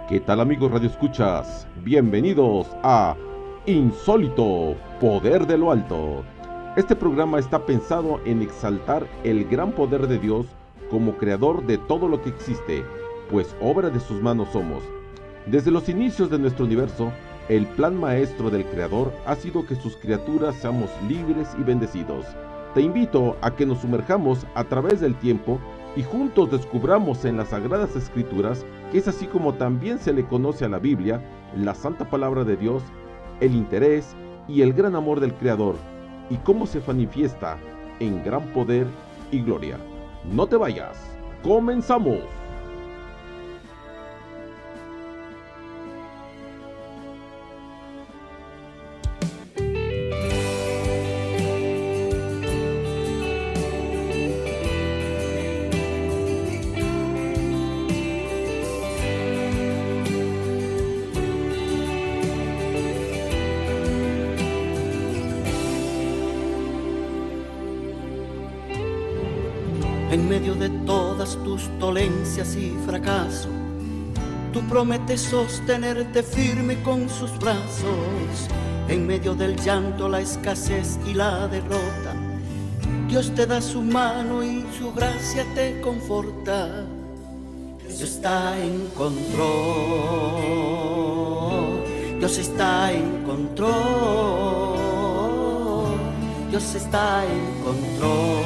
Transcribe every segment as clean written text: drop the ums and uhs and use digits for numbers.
¿Qué tal, amigos radioescuchas? Bienvenidos a Insólito, Poder de lo Alto. Este programa está pensado en exaltar el gran poder de Dios como creador de todo lo que existe, pues obra de sus manos somos. Desde los inicios de nuestro universo, el plan maestro del Creador ha sido que sus criaturas seamos libres y bendecidos. Te invito a que nos sumerjamos a través del tiempo y juntos descubramos en las Sagradas Escrituras, que es así como también se le conoce a la Biblia, la Santa Palabra de Dios, el interés y el gran amor del Creador, y cómo se manifiesta en gran poder y gloria. No te vayas, ¡comenzamos! En medio de todas tus dolencias y fracaso, tú prometes sostenerte firme con sus brazos. En medio del llanto, la escasez y la derrota, Dios te da su mano y su gracia te conforta. Dios está en control, Dios está en control, Dios está en control.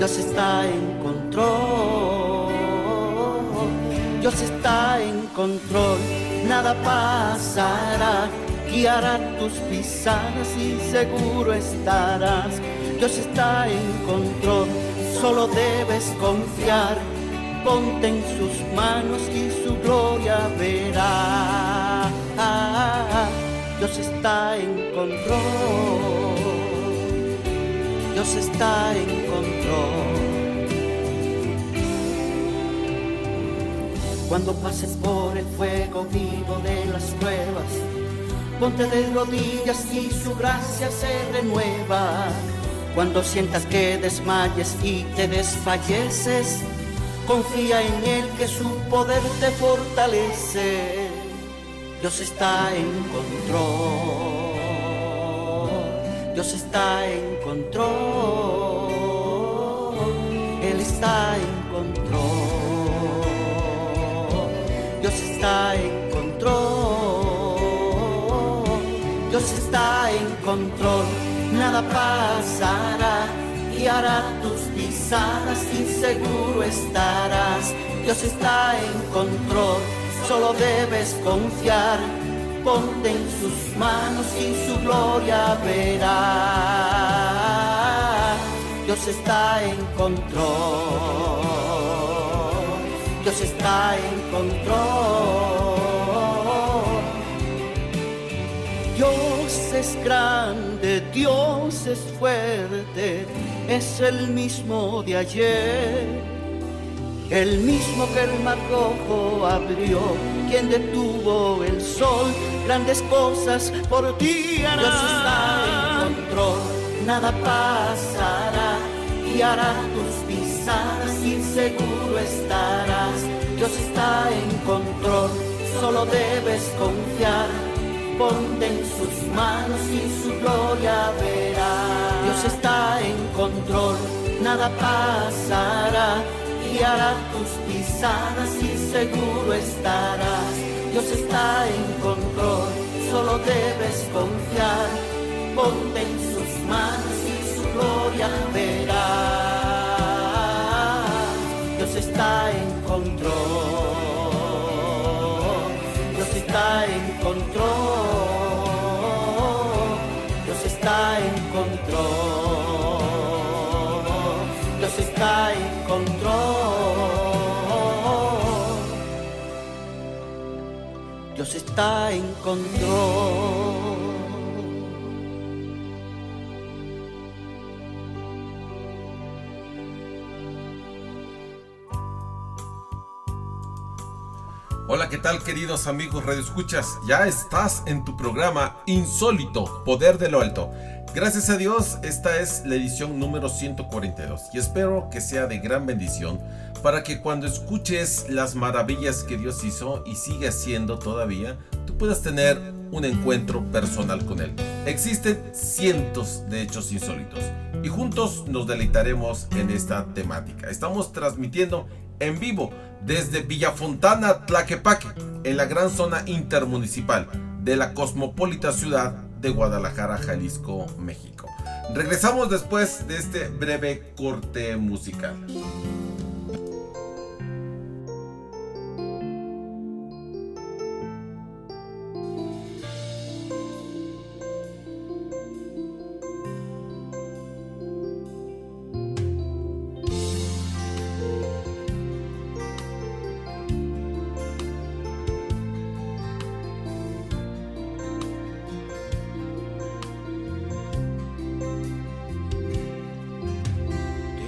Dios está en control, Dios está en control, nada pasará, guiará tus pisadas y seguro estarás. Dios está en control, solo debes confiar, ponte en sus manos y su gloria verás. Dios está en control, Dios está en control. Cuando pases por el fuego vivo de las pruebas, ponte de rodillas y su gracia se renueva. Cuando sientas que desmayes y te desfalleces, confía en Él que su poder te fortalece. Dios está en control, Dios está en control, Él está en control, Dios está en control, Dios está en control, nada pasará, guiará tus pisadas y seguro estarás. Dios está en control, solo debes confiar, ponte en sus manos y su gloria verás. Dios está en control, Dios está en control. Dios es grande, Dios es fuerte, es el mismo de ayer, el mismo que el mar rojo abrió, quien detuvo el sol, grandes cosas por ti hará. Dios está en control, nada pasará, guiará tus pisadas y seguro estarás. Dios está en control, solo debes confiar, ponte en sus manos y su gloria verás. Dios está en control, nada pasará, guiará tus pisadas y seguro estarás. Dios está en control, solo debes confiar, ponte en sus manos y su gloria verás. Dios está en control, Dios está en control, Dios está en control, Dios está en control, Dios está en control. Hola, ¿qué tal, queridos amigos radioescuchas? Ya estás en tu programa Insólito, Poder de lo Alto. Gracias a Dios, esta es la edición número 142 y espero que sea de gran bendición para que cuando escuches las maravillas que Dios hizo y sigue haciendo todavía, tú puedas tener un encuentro personal con Él. Existen cientos de hechos insólitos y juntos nos deleitaremos en esta temática. Estamos transmitiendo en vivo desde Villafontana, Tlaquepaque, en la gran zona intermunicipal de la cosmopolita ciudad de Guadalajara, Jalisco, México. Regresamos después de este breve corte musical.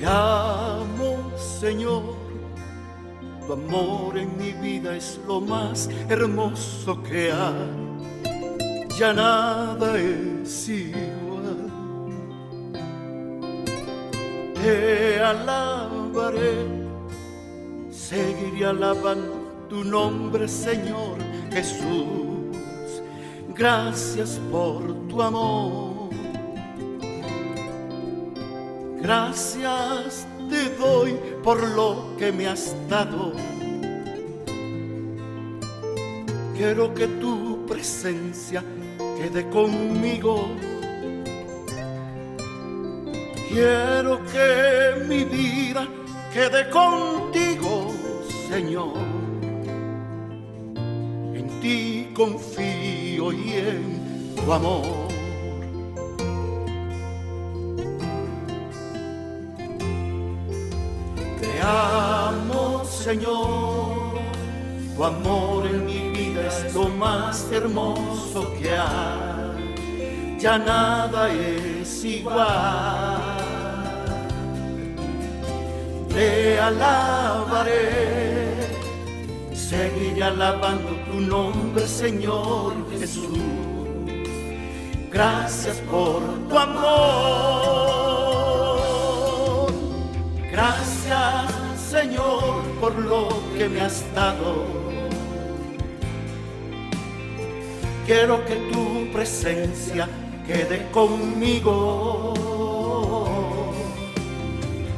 Te amo, Señor, tu amor en mi vida es lo más hermoso que hay, ya nada es igual. Te alabaré, seguiré alabando tu nombre, Señor Jesús. Gracias por tu amor. Gracias te doy por lo que me has dado. Quiero que tu presencia quede conmigo. Quiero que mi vida quede contigo, Señor. En ti confío y en tu amor. Te amo, Señor, tu amor en mi vida es lo más hermoso que hay, ya nada es igual. Te alabaré, seguiré alabando tu nombre, Señor Jesús. Gracias por tu amor. Gracias, Señor, por lo que me has dado. Quiero que tu presencia quede conmigo.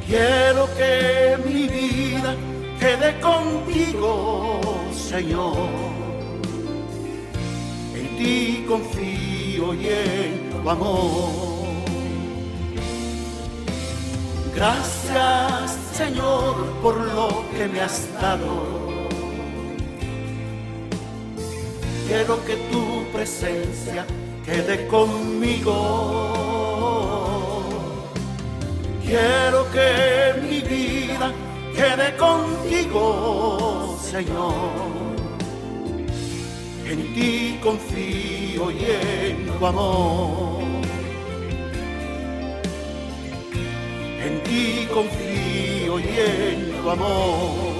Quiero que mi vida quede contigo, Señor. En ti confío y en tu amor. Gracias, Señor, por lo que me has dado. Quiero que tu presencia quede conmigo. Quiero que mi vida quede contigo, Señor. En ti confío y en tu amor. En ti confío y en tu amor.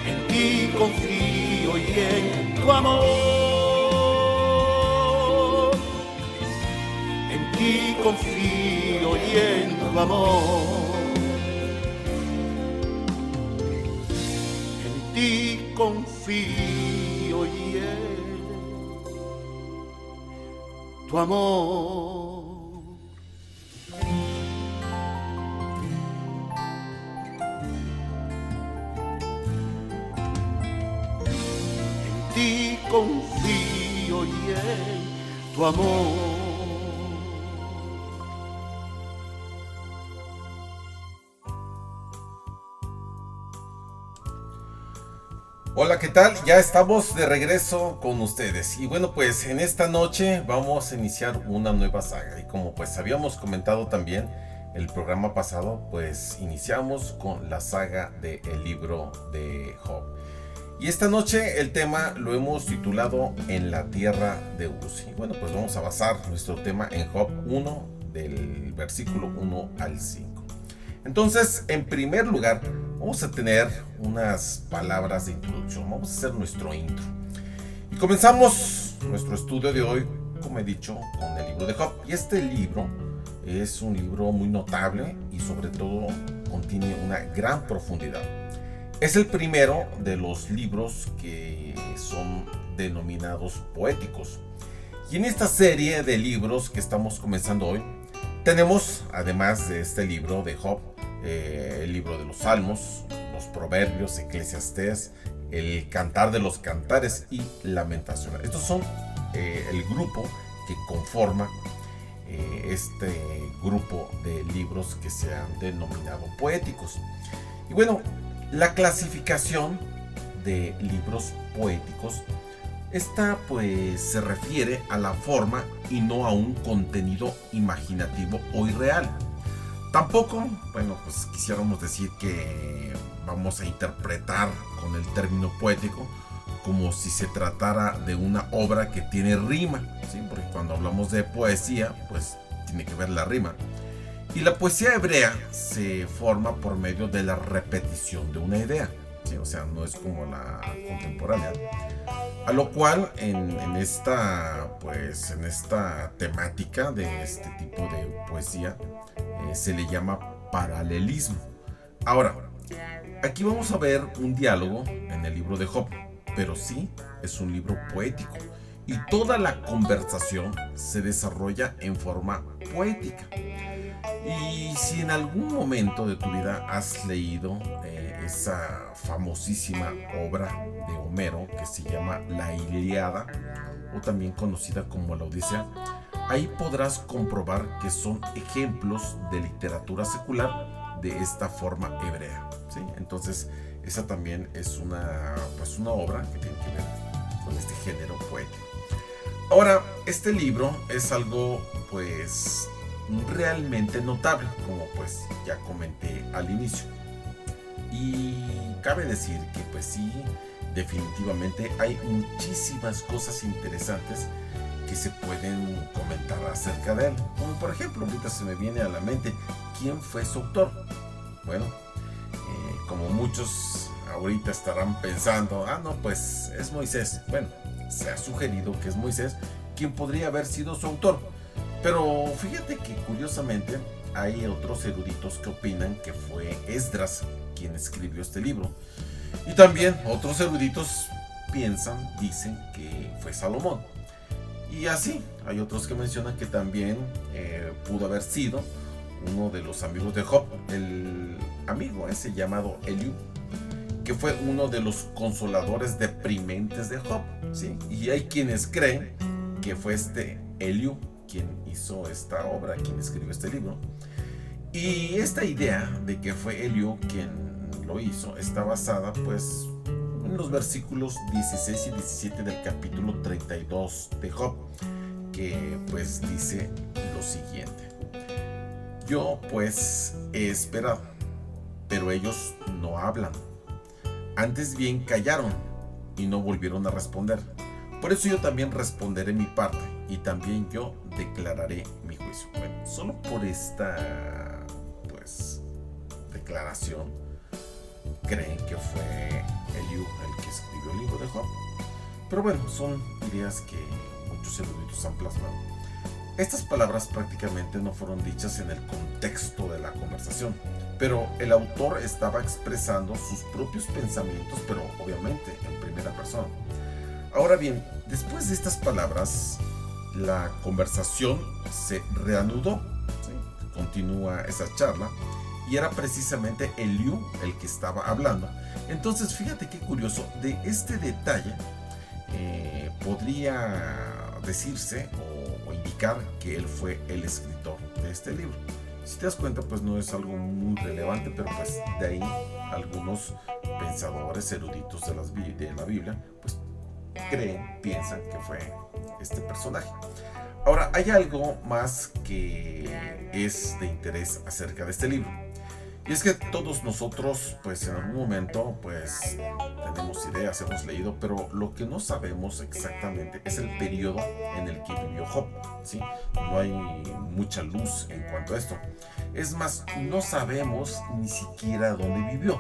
En ti confío y en tu amor. En ti confío y en tu amor. En ti confío y en tu amor. Confío y en tu amor. Hola, ¿qué tal? Ya estamos de regreso con ustedes. Y bueno, pues en esta noche vamos a iniciar una nueva saga. Y como pues habíamos comentado también el programa pasado, pues iniciamos con la saga del libro de Job. Y esta noche el tema lo hemos titulado En la tierra de Uz. Y bueno, pues vamos a basar nuestro tema en Job 1, del versículo 1 al 5. Entonces, en primer lugar, vamos a tener unas palabras de introducción. Vamos a hacer nuestro intro. Y comenzamos nuestro estudio de hoy, como he dicho, con el libro de Job. Y este libro Es un libro muy notable y sobre todo contiene una gran profundidad. Es el primero de los libros que son denominados poéticos. Y en esta serie de libros que estamos comenzando hoy, tenemos, además de este libro de Job, el libro de los Salmos, los Proverbios, Eclesiastés, el Cantar de los Cantares y Lamentaciones. Estos son el grupo que conforma este grupo de libros que se han denominado poéticos. Y bueno, la clasificación de libros poéticos, esta pues se refiere a la forma y no a un contenido imaginativo o irreal. Tampoco, bueno, pues quisiéramos decir que vamos a interpretar con el término poético como si se tratara de una obra que tiene rima, ¿sí? Porque cuando hablamos de poesía, pues tiene que ver la rima. Y la poesía hebrea se forma por medio de la repetición de una idea, ¿sí? O sea, no es como la contemporánea. A lo cual en esta temática de este tipo de poesía se le llama paralelismo. Ahora, aquí vamos a ver un diálogo en el libro de Job, pero sí es un libro poético y toda la conversación se desarrolla en forma poética. Y si en algún momento de tu vida has leído esa famosísima obra de Homero que se llama La Ilíada, o también conocida como la Odisea, ahí podrás comprobar que son ejemplos de literatura secular de esta forma hebrea, ¿sí? Entonces, esa también es una obra que tiene que ver con este género poético. Ahora, este libro es algo pues realmente notable, como pues ya comenté al inicio. Y cabe decir que pues sí, definitivamente hay muchísimas cosas interesantes que se pueden comentar acerca de él. Como por ejemplo, ahorita se me viene a la mente, ¿quién fue su autor? Bueno, como muchos ahorita estarán pensando, no, pues es Moisés. Bueno, se ha sugerido que es Moisés quien podría haber sido su autor. Pero fíjate que curiosamente hay otros eruditos que opinan que fue Esdras quien escribió este libro. Y también otros eruditos dicen que fue Salomón. Y así, hay otros que mencionan que también pudo haber sido uno de los amigos de Job, el amigo ese llamado Eliú, que fue uno de los consoladores deprimentes de Job, ¿sí? Y hay quienes creen que fue este Eliú quien hizo esta obra, quien escribió este libro. Y esta idea de que fue Eliú quien lo hizo está basada pues en los versículos 16 y 17 del capítulo 32 de Job, que pues dice lo siguiente: yo pues he esperado, pero ellos no hablan. Antes bien callaron y no volvieron a responder. Por eso yo también responderé mi parte y también yo declararé mi juicio. Bueno, solo por esta pues declaración creen que fue Eliú el que escribió el libro de Job. Pero bueno, son ideas que muchos eruditos han plasmado. Estas palabras prácticamente no fueron dichas en el contexto de la conversación, pero el autor estaba expresando sus propios pensamientos, pero obviamente en primera persona. Ahora bien, después de estas palabras, la conversación se reanudó, ¿sí? Continúa esa charla y era precisamente Eliú el que estaba hablando. Entonces, fíjate qué curioso, de este detalle podría decirse o indicar que él fue el escritor de este libro. Si te das cuenta, pues no es algo muy relevante, pero pues de ahí algunos pensadores eruditos de la Biblia pues piensan que fue este personaje. Ahora, hay algo más que es de interés acerca de este libro, y es que todos nosotros pues en algún momento pues tenemos ideas, hemos leído, pero lo que no sabemos exactamente es el periodo en el que vivió Job, ¿sí? No hay mucha luz en cuanto a esto. Es más, no sabemos ni siquiera dónde vivió.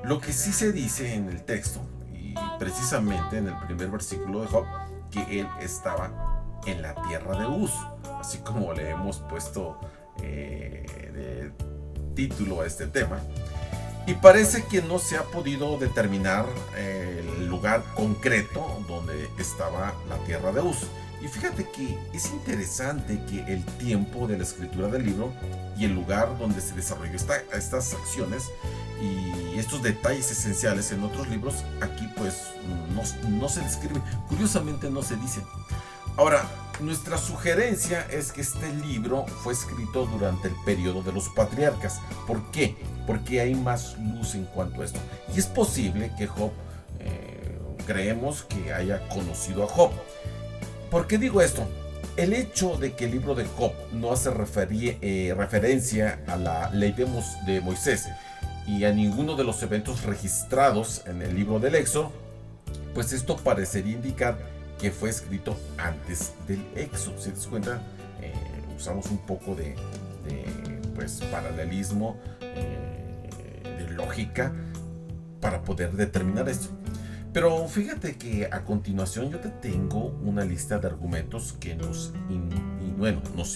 Lo que sí se dice en el texto, y precisamente en el primer versículo de Job, que él estaba en la tierra de Uz, así como le hemos puesto de título a este tema. Y parece que no se ha podido determinar el lugar concreto donde estaba la tierra de Uz. Y fíjate que es interesante que el tiempo de la escritura del libro y el lugar donde se desarrolló estas acciones y estos detalles esenciales en otros libros, aquí pues no se describe. Curiosamente no se dicen. Ahora, nuestra sugerencia es que este libro fue escrito durante el periodo de los patriarcas. ¿Por qué? Porque hay más luz en cuanto a esto. Y es posible que Job, creemos que haya conocido a Job. ¿Por qué digo esto? El hecho de que el libro de Job no hace referencia a la ley de Moisés y a ninguno de los eventos registrados en el libro del Éxodo, pues esto parecería indicar que fue escrito antes del Éxodo. Si te das cuenta, usamos un poco de pues, paralelismo, de lógica para poder determinar esto. Pero fíjate que a continuación yo te tengo una lista de argumentos que nos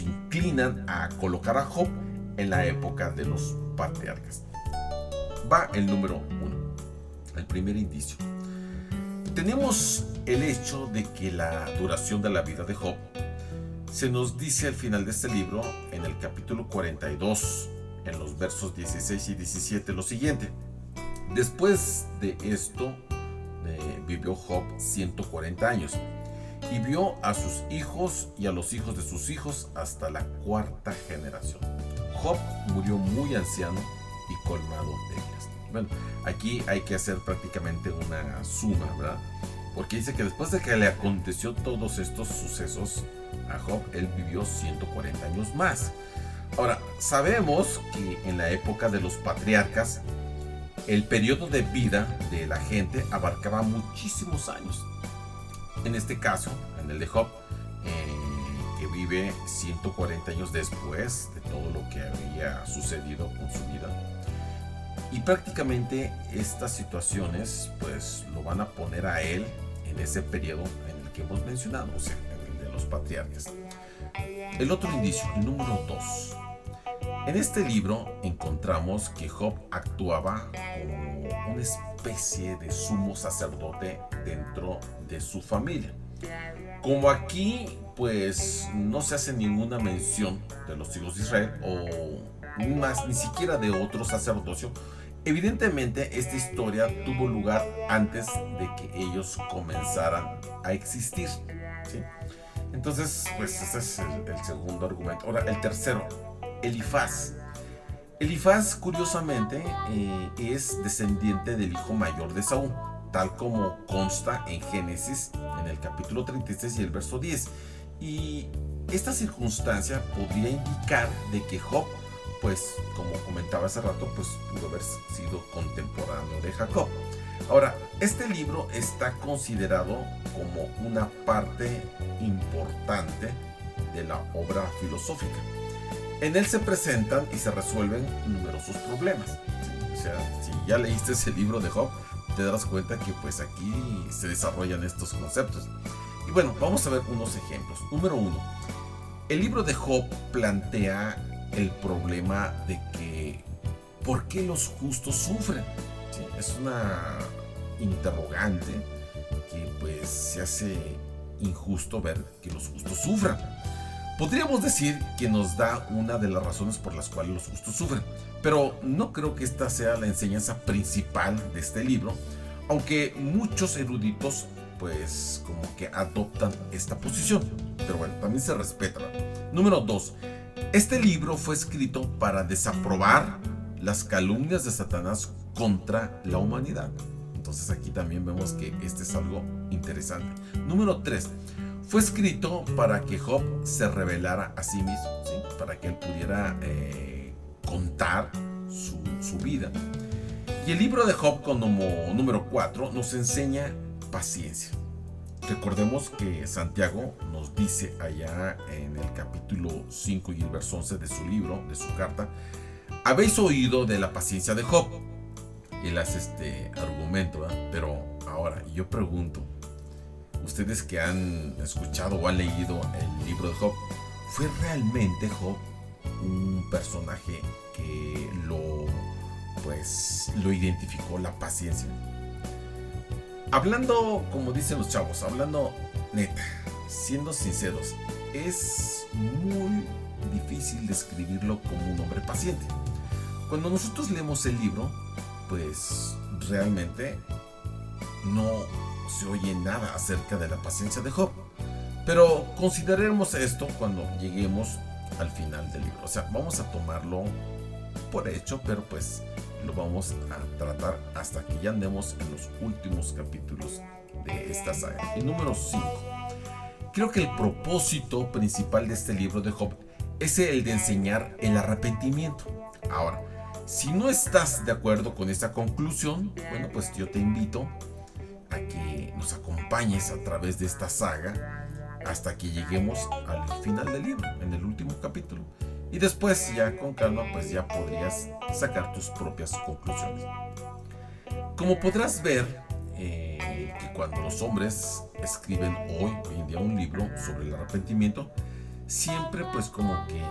inclinan a colocar a Job en la época de los patriarcas. Va el número 1, el primer indicio. Tenemos el hecho de que la duración de la vida de Job se nos dice al final de este libro, en el capítulo 42, en los versos 16 y 17, lo siguiente. Después de esto, vivió Job 140 años y vio a sus hijos y a los hijos de sus hijos hasta la cuarta generación. Job murió muy anciano y colmado de días. Bueno, aquí hay que hacer prácticamente una suma, ¿verdad? Porque dice que después de que le aconteció todos estos sucesos a Job, él vivió 140 años más. Ahora, sabemos que en la época de los patriarcas, el periodo de vida de la gente abarcaba muchísimos años. En este caso, en el de Job, que vive 140 años después de todo lo que había sucedido con su vida. Y prácticamente estas situaciones pues lo van a poner a él en ese periodo en el que hemos mencionado, o sea, en el de los patriarcas. El otro indicio, el número 2. En este libro encontramos que Job actuaba como una especie de sumo sacerdote dentro de su familia. Como aquí pues no se hace ninguna mención de los hijos de Israel o ni siquiera de otro sacerdocio, evidentemente esta historia tuvo lugar antes de que ellos comenzaran a existir, ¿sí? Entonces pues ese es el segundo argumento. Ahora el tercero, Elifaz. Elifaz, curiosamente, es descendiente del hijo mayor de Saúl, tal como consta en Génesis, en el capítulo 36 y el verso 10. Y esta circunstancia podría indicar de que Job, pues, como comentaba hace rato, pues pudo haber sido contemporáneo de Jacob. Ahora, este libro está considerado como una parte importante de la obra filosófica. En él se presentan y se resuelven numerosos problemas. O sea, si ya leíste ese libro de Job, te darás cuenta que pues aquí se desarrollan estos conceptos. Y bueno, vamos a ver unos ejemplos. Número 1. El libro de Job plantea el problema de que ¿por qué los justos sufren? ¿Sí? Es una interrogante que pues se hace injusto ver que los justos sufran. Podríamos decir que nos da una de las razones por las cuales los justos sufren, pero no creo que esta sea la enseñanza principal de este libro, aunque muchos eruditos pues como que adoptan esta posición, pero bueno, también se respeta. Número 2. Este libro fue escrito para desaprobar las calumnias de Satanás contra la humanidad. Entonces aquí también vemos que este es algo interesante. Número 3. Fue escrito para que Job se revelara a sí mismo, ¿sí? Para que él pudiera contar su vida. Y el libro de Job, como número 4, nos enseña paciencia. Recordemos que Santiago nos dice allá en el capítulo 5 y el verso 11 de su libro, de su carta, habéis oído de la paciencia de Job. Y él hace este argumento, ¿verdad? Pero ahora yo pregunto, ustedes que han escuchado o han leído el libro de Job, ¿fue realmente Job un personaje que lo identificó, la paciencia. Hablando, como dicen los chavos, hablando neta, siendo sinceros, es muy difícil describirlo como un hombre paciente. Cuando nosotros leemos el libro, pues realmente no se oye nada acerca de la paciencia de Job. Pero consideremos esto cuando lleguemos al final del libro. O sea, vamos a tomarlo por hecho, pero pues lo vamos a tratar hasta que ya andemos en los últimos capítulos de esta saga. Y número 5. Creo que el propósito principal de este libro de Job es el de enseñar el arrepentimiento. Ahora, si no estás de acuerdo con esta conclusión, bueno, pues yo te invito a que nos acompañes a través de esta saga hasta que lleguemos al final del libro, en el último capítulo. Y después ya con calma pues ya podrías sacar tus propias conclusiones. Como podrás ver, que cuando los hombres escriben hoy en día un libro sobre el arrepentimiento, siempre pues como que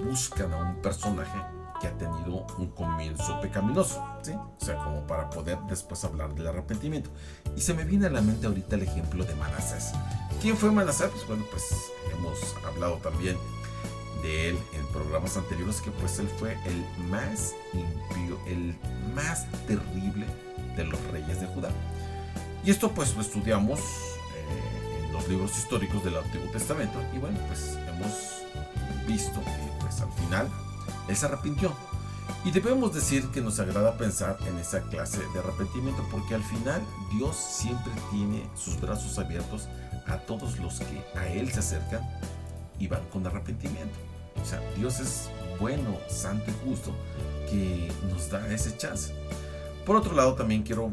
buscan a un personaje que ha tenido un comienzo pecaminoso, ¿sí? O sea, como para poder después hablar del arrepentimiento. Y se me viene a la mente ahorita el ejemplo de Manasés. ¿Quién fue Manasés? Pues bueno, pues hemos hablado también de él en programas anteriores, que pues él fue el más impío, el más terrible de los reyes de Judá. Y esto pues lo estudiamos en los libros históricos del Antiguo Testamento, y bueno, pues hemos visto que pues al final él se arrepintió. Y debemos decir que nos agrada pensar en esa clase de arrepentimiento, porque al final Dios siempre tiene sus brazos abiertos a todos los que a Él se acercan y van con arrepentimiento. O sea, Dios es bueno, santo y justo, que nos da ese chance. Por otro lado, también quiero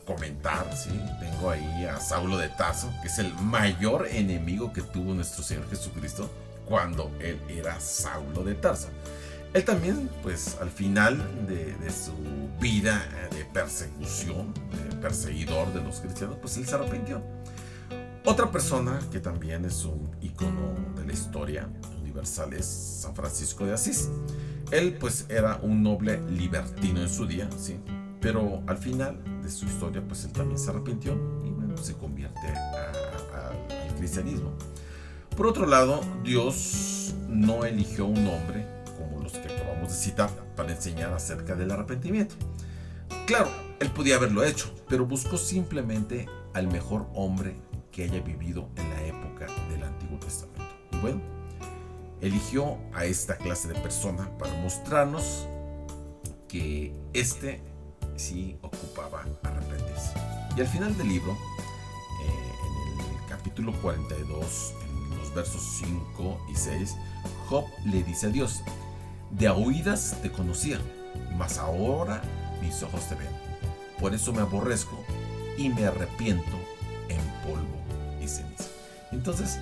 comentar, ¿sí? Tengo ahí a Saulo de Tarso, que es el mayor enemigo que tuvo nuestro Señor Jesucristo cuando Él era Saulo de Tarso. Él también, pues al final de su vida de persecución, de perseguidor de los cristianos, pues él se arrepintió. Otra persona que también es un ícono de la historia universal es San Francisco de Asís. Él pues era un noble libertino en su día, ¿sí? Pero al final de su historia pues él también se arrepintió y bueno, se convierte al cristianismo. Por otro lado, Dios no eligió un hombre como los que acabamos de citar para enseñar acerca del arrepentimiento. Claro, él podía haberlo hecho, pero buscó simplemente al mejor hombre que haya vivido en la época del Antiguo Testamento. Y bueno, eligió a esta clase de persona para mostrarnos que sí ocupaba arrepentirse. Y al final del libro, en el capítulo 42, en los versos 5 y 6, Job le dice a Dios: de a oídas te conocía, mas ahora mis ojos te ven. Por eso me aborrezco y me arrepiento en polvo y ceniza. Entonces,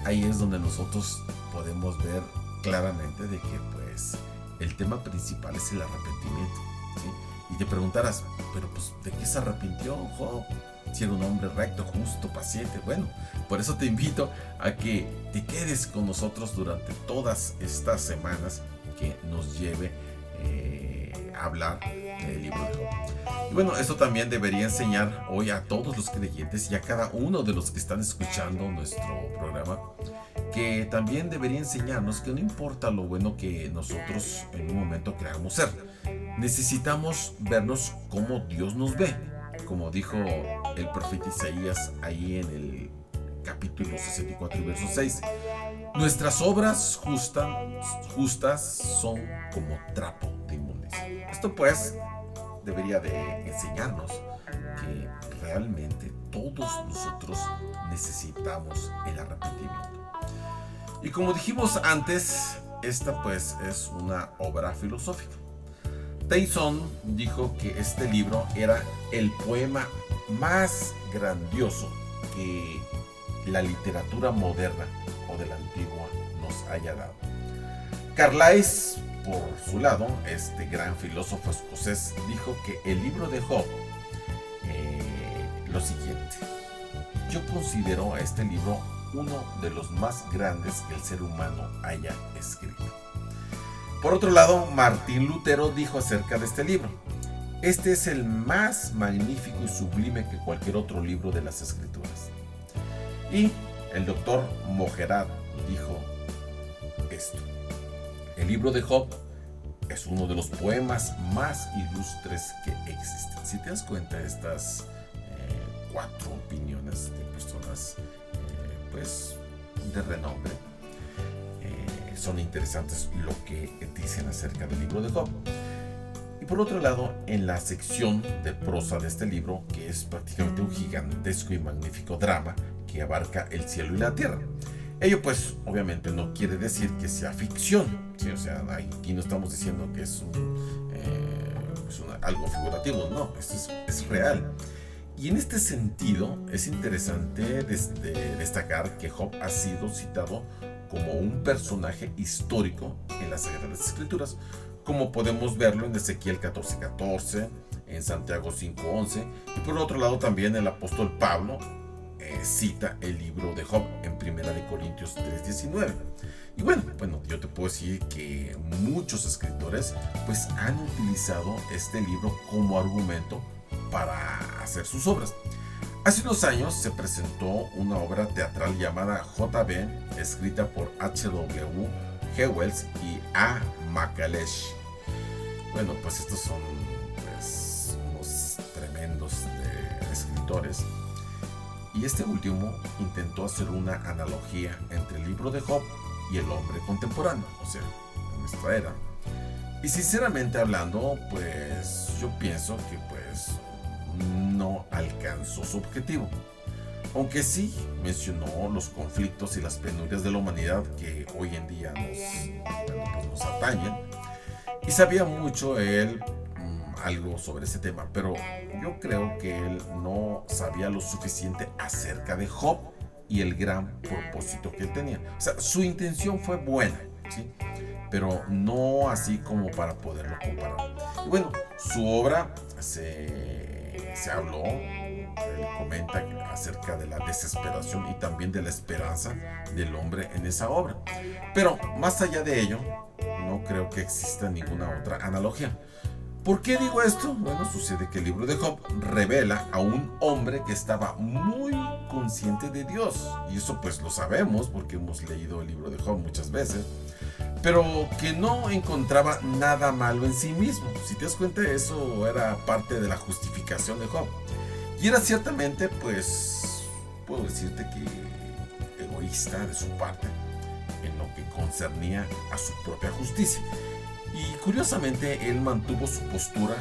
ahí es donde nosotros podemos ver claramente de que pues el tema principal es el arrepentimiento, ¿sí? Y te preguntarás, pero pues ¿de qué se arrepintió Job? Si era un hombre recto, justo, paciente. Bueno, por eso te invito a que te quedes con nosotros durante todas estas semanas que nos lleve a hablar del libro de Job. Y bueno, esto también debería enseñar hoy a todos los creyentes y a cada uno de los que están escuchando nuestro programa, que también debería enseñarnos que no importa lo bueno que nosotros en un momento creamos ser, necesitamos vernos como Dios nos ve, como dijo el profeta Isaías ahí en el capítulo 64 y verso 6. Nuestras obras justas son como trapo de inmundicia. Esto pues debería de enseñarnos que realmente todos nosotros necesitamos el arrepentimiento. Y como dijimos antes, esta pues es una obra filosófica. Tyson dijo que este libro era el poema más grandioso que la literatura moderna o de la antigua nos haya dado. Carlyle, por su lado, este gran filósofo escocés, dijo que el libro de Job, lo siguiente: yo considero a este libro uno de los más grandes que el ser humano haya escrito. Por otro lado, Martín Lutero dijo acerca de este libro: este es el más magnífico y sublime que cualquier otro libro de las Escrituras. Y el doctor Mojerat dijo esto: el libro de Job es uno de los poemas más ilustres que existen. Si te das cuenta, estas 4 opiniones de personas pues de renombre son interesantes lo que dicen acerca del libro de Job. Y por otro lado, en la sección de prosa de este libro, que es prácticamente un gigantesco y magnífico drama que abarca el cielo y la tierra. Ello pues obviamente no quiere decir que sea ficción, ¿sí? O sea, aquí no estamos diciendo que es algo figurativo, no, esto es real. Y en este sentido es interesante destacar que Job ha sido citado como un personaje histórico en las Sagradas Escrituras, como podemos verlo en Ezequiel 14:14, en Santiago 5:11, y por otro lado también el apóstol Pablo cita el libro de Job en 1 Corintios 3:19. Y bueno, yo te puedo decir que muchos escritores pues han utilizado este libro como argumento para hacer sus obras. Hace unos años se presentó una obra teatral llamada J.B., escrita por H.W. Hewells y A. Macleish. Bueno, pues estos son unos tremendos escritores. Y este último intentó hacer una analogía entre el libro de Job y el hombre contemporáneo, o sea, de nuestra era. Y sinceramente hablando, pues yo pienso que pues no alcanzó su objetivo. Aunque sí mencionó los conflictos y las penurias de la humanidad que hoy en día nos atañen. Y sabía mucho él algo sobre ese tema, pero yo creo que él no sabía lo suficiente acerca de Job y el gran propósito que él tenía. O sea, su intención fue buena, ¿sí? Pero no así como para poderlo comparar. Y bueno, su obra se habló, él comenta acerca de la desesperación y también de la esperanza del hombre en esa obra. Pero más allá de ello, no creo que exista ninguna otra analogía. ¿Por qué digo esto? Bueno, sucede que el libro de Job revela a un hombre que estaba muy consciente de Dios. Y eso pues lo sabemos porque hemos leído el libro de Job muchas veces. Pero que no encontraba nada malo en sí mismo. Si te das cuenta, eso era parte de la justificación de Job. Y era ciertamente, pues, puedo decirte que egoísta de su parte en lo que concernía a su propia justicia. Y curiosamente él mantuvo su postura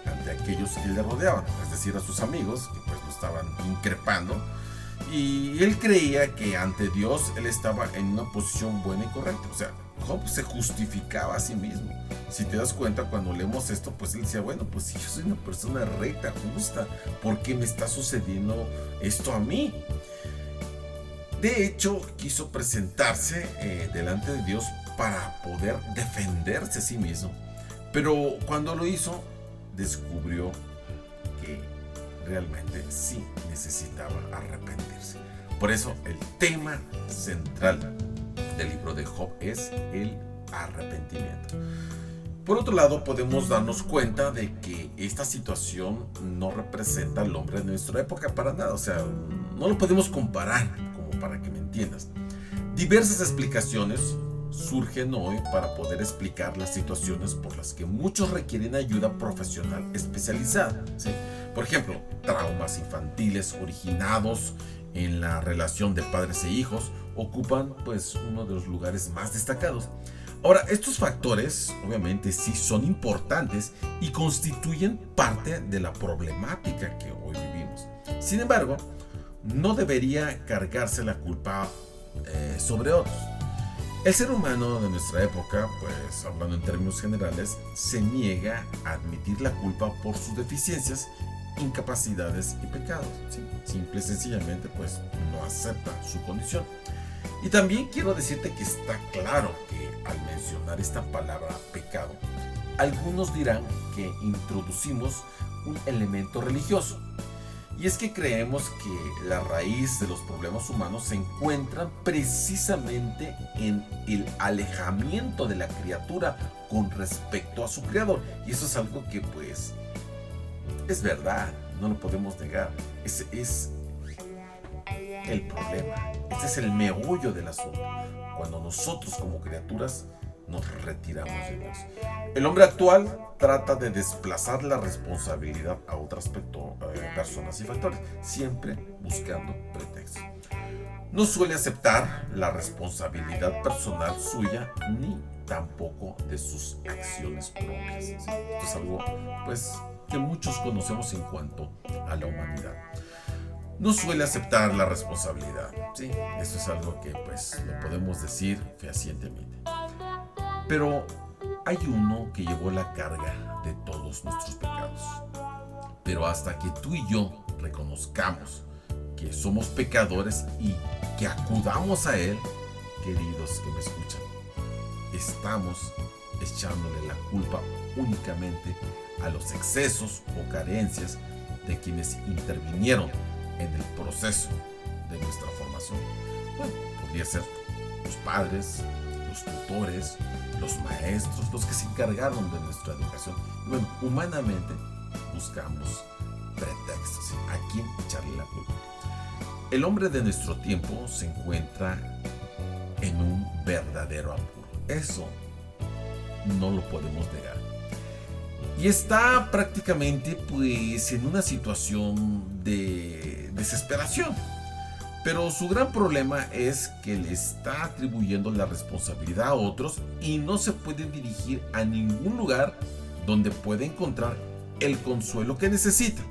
ante aquellos que le rodeaban, es decir, a sus amigos que pues lo estaban increpando, y él creía que ante Dios él estaba en una posición buena y correcta. O sea, Job se justificaba a sí mismo. Si te das cuenta, cuando leemos esto, pues él decía, bueno, pues si yo soy una persona recta, justa, ¿por qué me está sucediendo esto a mí? De hecho, quiso presentarse delante de Dios para poder defenderse a sí mismo. Pero cuando lo hizo, descubrió que realmente sí necesitaba arrepentirse. Por eso el tema central del libro de Job es el arrepentimiento. Por otro lado, podemos darnos cuenta de que esta situación no representa al hombre de nuestra época para nada. O sea, no lo podemos comparar, como para que me entiendas. Diversas explicaciones surgen hoy para poder explicar las situaciones por las que muchos requieren ayuda profesional especializada, ¿sí? Por ejemplo, traumas infantiles originados en la relación de padres e hijos ocupan pues uno de los lugares más destacados. Ahora, estos factores obviamente sí son importantes y constituyen parte de la problemática que hoy vivimos. Sin embargo, no debería cargarse la culpa sobre otros. El ser humano de nuestra época, pues hablando en términos generales, se niega a admitir la culpa por sus deficiencias, incapacidades y pecados, ¿sí? Simple y sencillamente pues no acepta su condición. Y también quiero decirte que está claro que al mencionar esta palabra pecado, algunos dirán que introducimos un elemento religioso. Y es que creemos que la raíz de los problemas humanos se encuentra precisamente en el alejamiento de la criatura con respecto a su creador. Y eso es algo que pues es verdad, no lo podemos negar. Ese es el problema. Este es el meollo del asunto. Cuando nosotros como criaturas nos retiramos de Dios. El hombre actual trata de desplazar la responsabilidad a otras personas y factores, siempre buscando pretextos. No suele aceptar la responsabilidad personal suya ni tampoco de sus acciones propias. ¿Sí? Esto es algo pues que muchos conocemos en cuanto a la humanidad. No suele aceptar la responsabilidad. ¿Sí? Esto es algo que pues lo podemos decir fehacientemente. Pero hay uno que llevó la carga de todos nuestros pecados. Pero hasta que tú y yo reconozcamos que somos pecadores y que acudamos a Él, queridos que me escuchan, estamos echándole la culpa únicamente a los excesos o carencias de quienes intervinieron en el proceso de nuestra formación. Bueno, podría ser los padres, los tutores, los maestros, los que se encargaron de nuestra educación. Y bueno, humanamente buscamos pretextos, ¿sí? ¿A quién echarle la culpa? El hombre de nuestro tiempo se encuentra en un verdadero apuro. Eso no lo podemos negar. Y está prácticamente pues en una situación de desesperación. Pero su gran problema es que le está atribuyendo la responsabilidad a otros y no se puede dirigir a ningún lugar donde pueda encontrar el consuelo que necesita.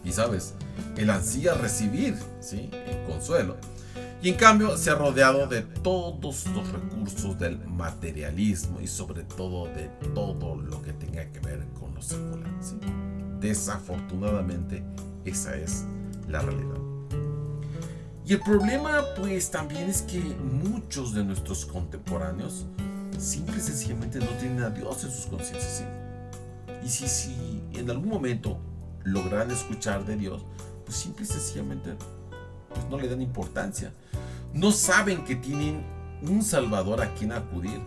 Y sabes, él ansía recibir, ¿sí?, el consuelo. Y en cambio se ha rodeado de todos los recursos del materialismo y sobre todo de todo lo que tenga que ver con lo secular, ¿sí? Desafortunadamente, esa es la realidad. Y el problema pues también es que muchos de nuestros contemporáneos simple y sencillamente no tienen a Dios en sus conciencias, ¿sí? Y si en algún momento logran escuchar de Dios, pues simple y sencillamente pues no le dan importancia. No saben que tienen un Salvador a quien acudir.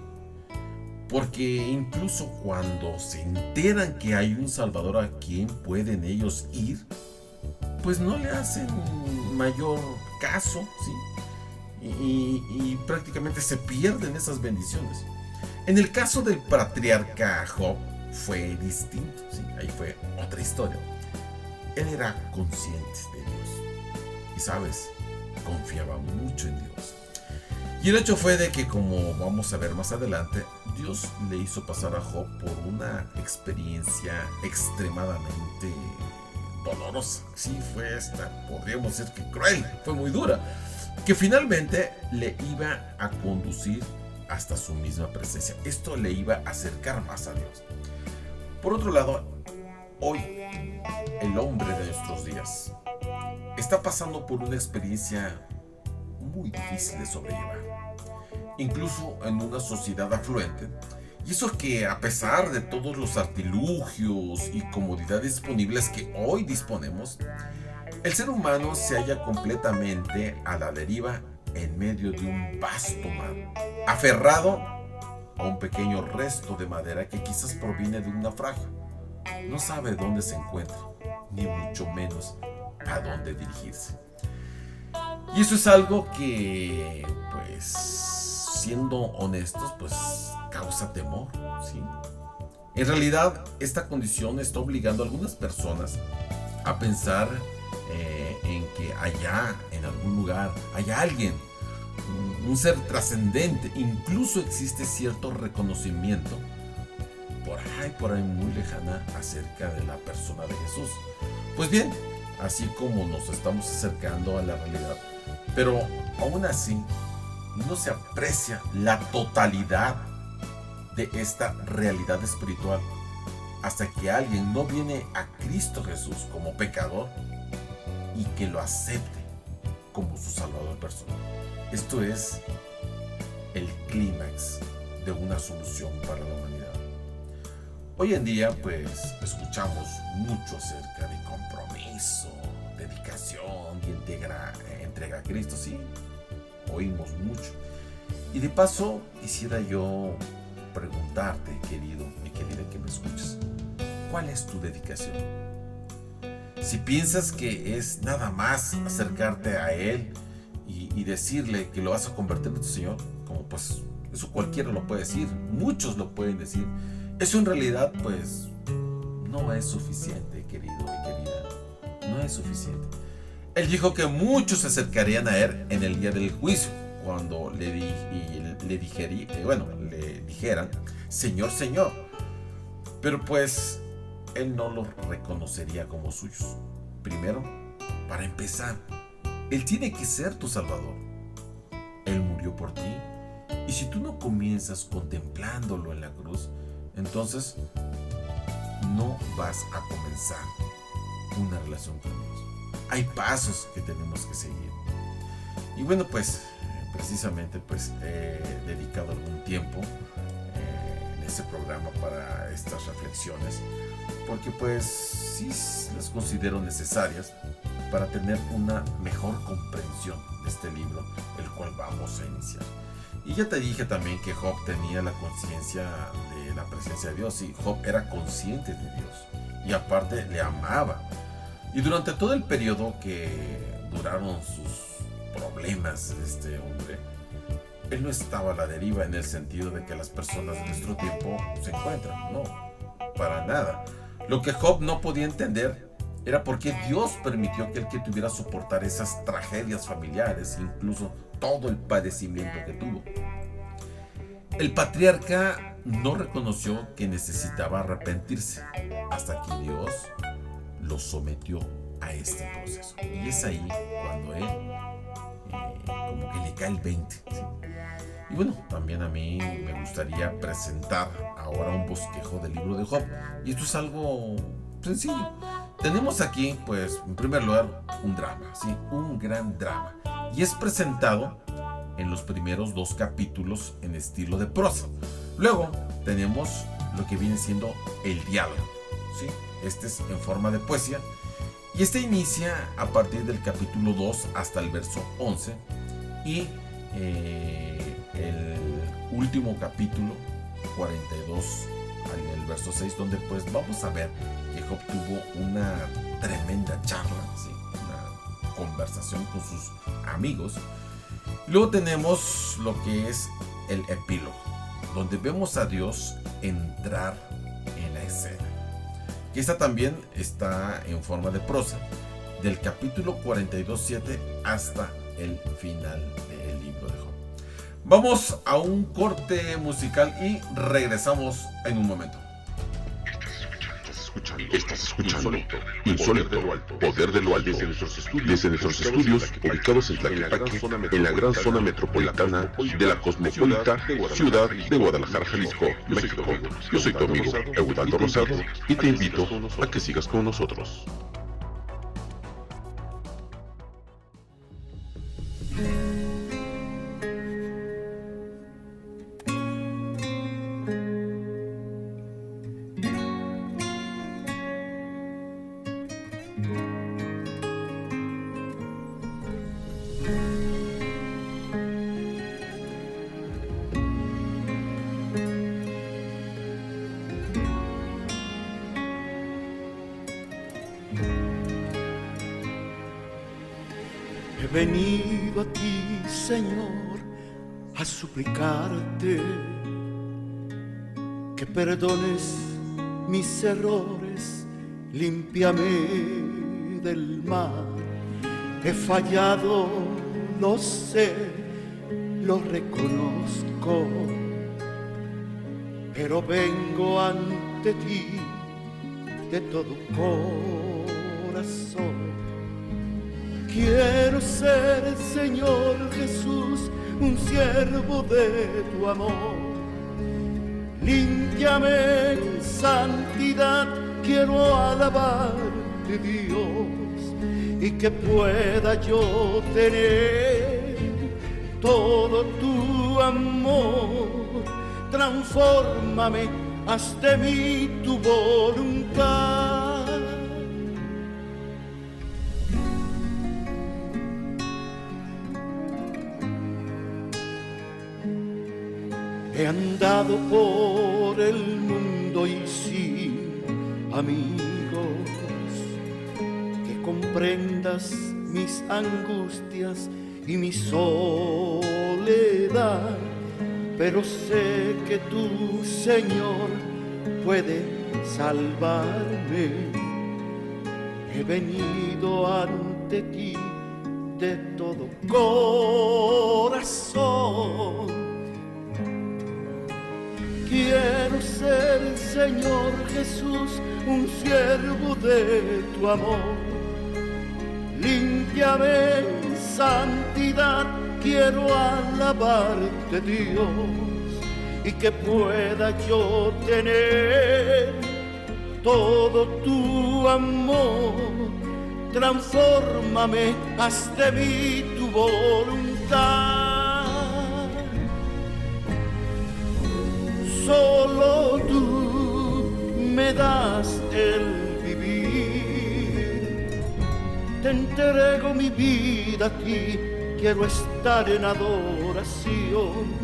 Porque incluso cuando se enteran que hay un Salvador a quien pueden ellos ir, pues no le hacen mayor caso, ¿sí? Y prácticamente se pierden esas bendiciones. En el caso del patriarca Job fue distinto, ¿sí? Ahí fue otra historia. Él era consciente de Dios y, sabes, confiaba mucho en Dios. Y el hecho fue de que, como vamos a ver más adelante, Dios le hizo pasar a Job por una experiencia extremadamente dolorosa. Sí, fue podríamos decir que cruel, fue muy dura, que finalmente le iba a conducir hasta su misma presencia. Esto le iba a acercar más a Dios. Por otro lado, hoy el hombre de nuestros días está pasando por una experiencia muy difícil de sobrellevar, incluso en una sociedad afluente. Y eso que, a pesar de todos los artilugios y comodidades disponibles que hoy disponemos, el ser humano se halla completamente a la deriva en medio de un vasto mar, aferrado a un pequeño resto de madera que quizás proviene de un naufragio. No sabe dónde se encuentra, ni mucho menos a dónde dirigirse. Y eso es algo que, pues, siendo honestos, pues causa temor, ¿sí? En realidad, esta condición está obligando a algunas personas a pensar en que allá, en algún lugar, hay alguien, un ser trascendente. Incluso existe cierto reconocimiento por ahí muy lejana acerca de la persona de Jesús. Pues bien, así como nos estamos acercando a la realidad, pero aún así no se aprecia la totalidad de esta realidad espiritual hasta que alguien no viene a Cristo Jesús como pecador y que lo acepte como su Salvador personal. Esto es el clímax de una solución para la humanidad. Hoy en día, pues, escuchamos mucho acerca de compromiso, dedicación y entrega a Cristo, sí, oímos mucho. Y de paso quisiera yo preguntarte, querido y querida que me escuchas, ¿cuál es tu dedicación? Si piensas que es nada más acercarte a Él y decirle que lo vas a convertir en tu Señor, como pues eso cualquiera lo puede decir, muchos lo pueden decir, eso en realidad pues no es suficiente, querido y querida, no es suficiente. Él dijo que muchos se acercarían a Él en el día del juicio, cuando le dijeran, Señor, Señor. Pero pues Él no los reconocería como suyos. Primero, para empezar, Él tiene que ser tu Salvador. Él murió por ti. Y si tú no comienzas contemplándolo en la cruz, entonces no vas a comenzar una relación con Dios. Hay pasos que tenemos que seguir. Y bueno, pues precisamente pues he dedicado algún tiempo en este programa para estas reflexiones, porque pues sí las considero necesarias para tener una mejor comprensión de este libro, el cual vamos a iniciar. Y ya te dije también que Job tenía la conciencia de la presencia de Dios, y Job era consciente de Dios y aparte le amaba. Y durante todo el periodo que duraron sus problemas de este hombre, él no estaba a la deriva en el sentido de que las personas de nuestro tiempo se encuentran, no, para nada. Lo que Job no podía entender era por qué Dios permitió que él tuviera que soportar esas tragedias familiares, incluso todo el padecimiento que tuvo. El patriarca no reconoció que necesitaba arrepentirse hasta que Dios lo sometió a este proceso. Y es ahí cuando él como que le cae el 20, ¿sí? Y bueno, también a mí me gustaría presentar ahora un bosquejo del libro de Job. Y esto es algo sencillo. Tenemos aquí, pues, en primer lugar, un drama, ¿sí? Un gran drama. Y es presentado en los primeros 2 capítulos en estilo de prosa. Luego tenemos lo que viene siendo el diálogo, ¿sí? Este es en forma de poesía. Y este inicia a partir del capítulo 2 hasta el verso 11. Y el último capítulo, 42, al verso 6, donde pues vamos a ver que Job tuvo una tremenda charla, ¿sí? Una conversación con sus amigos. Luego tenemos lo que es el epílogo, donde vemos a Dios entrar en la escena. Y esta también está en forma de prosa, del capítulo 42:7 hasta el final del libro de Job. Vamos a un corte musical y regresamos en un momento. Estás escuchando Insólito, Poder de lo Alto, desde nuestros estudios ubicados en Tlaquepaque, en la gran zona metropolitana de la cosmopolita ciudad de Guadalajara, Jalisco, México. Yo soy tu amigo Eudaldo Rosado y te invito a que sigas con nosotros. He venido a ti, Señor, a suplicarte que perdones mis errores, límpiame del mal. He fallado, lo sé, lo reconozco, pero vengo ante ti de todo corazón. Quiero ser, Señor Jesús, un siervo de tu amor. Límpiame en santidad, quiero alabarte, Dios, y que pueda yo tener todo tu amor. Transfórmame, haz de mí tu voluntad. He andado por el mundo y sin amigos que comprendas mis angustias y mi soledad, pero sé que tú, Señor, puedes salvarme. He venido ante ti de todo corazón. Quiero ser, Señor Jesús, un siervo de tu amor. Límpiame en santidad, quiero alabarte, Dios, y que pueda yo tener todo tu amor. Transfórmame, haz de mí tu voluntad. Solo tú me das el vivir. Te entrego mi vida a ti, quiero estar en adoración.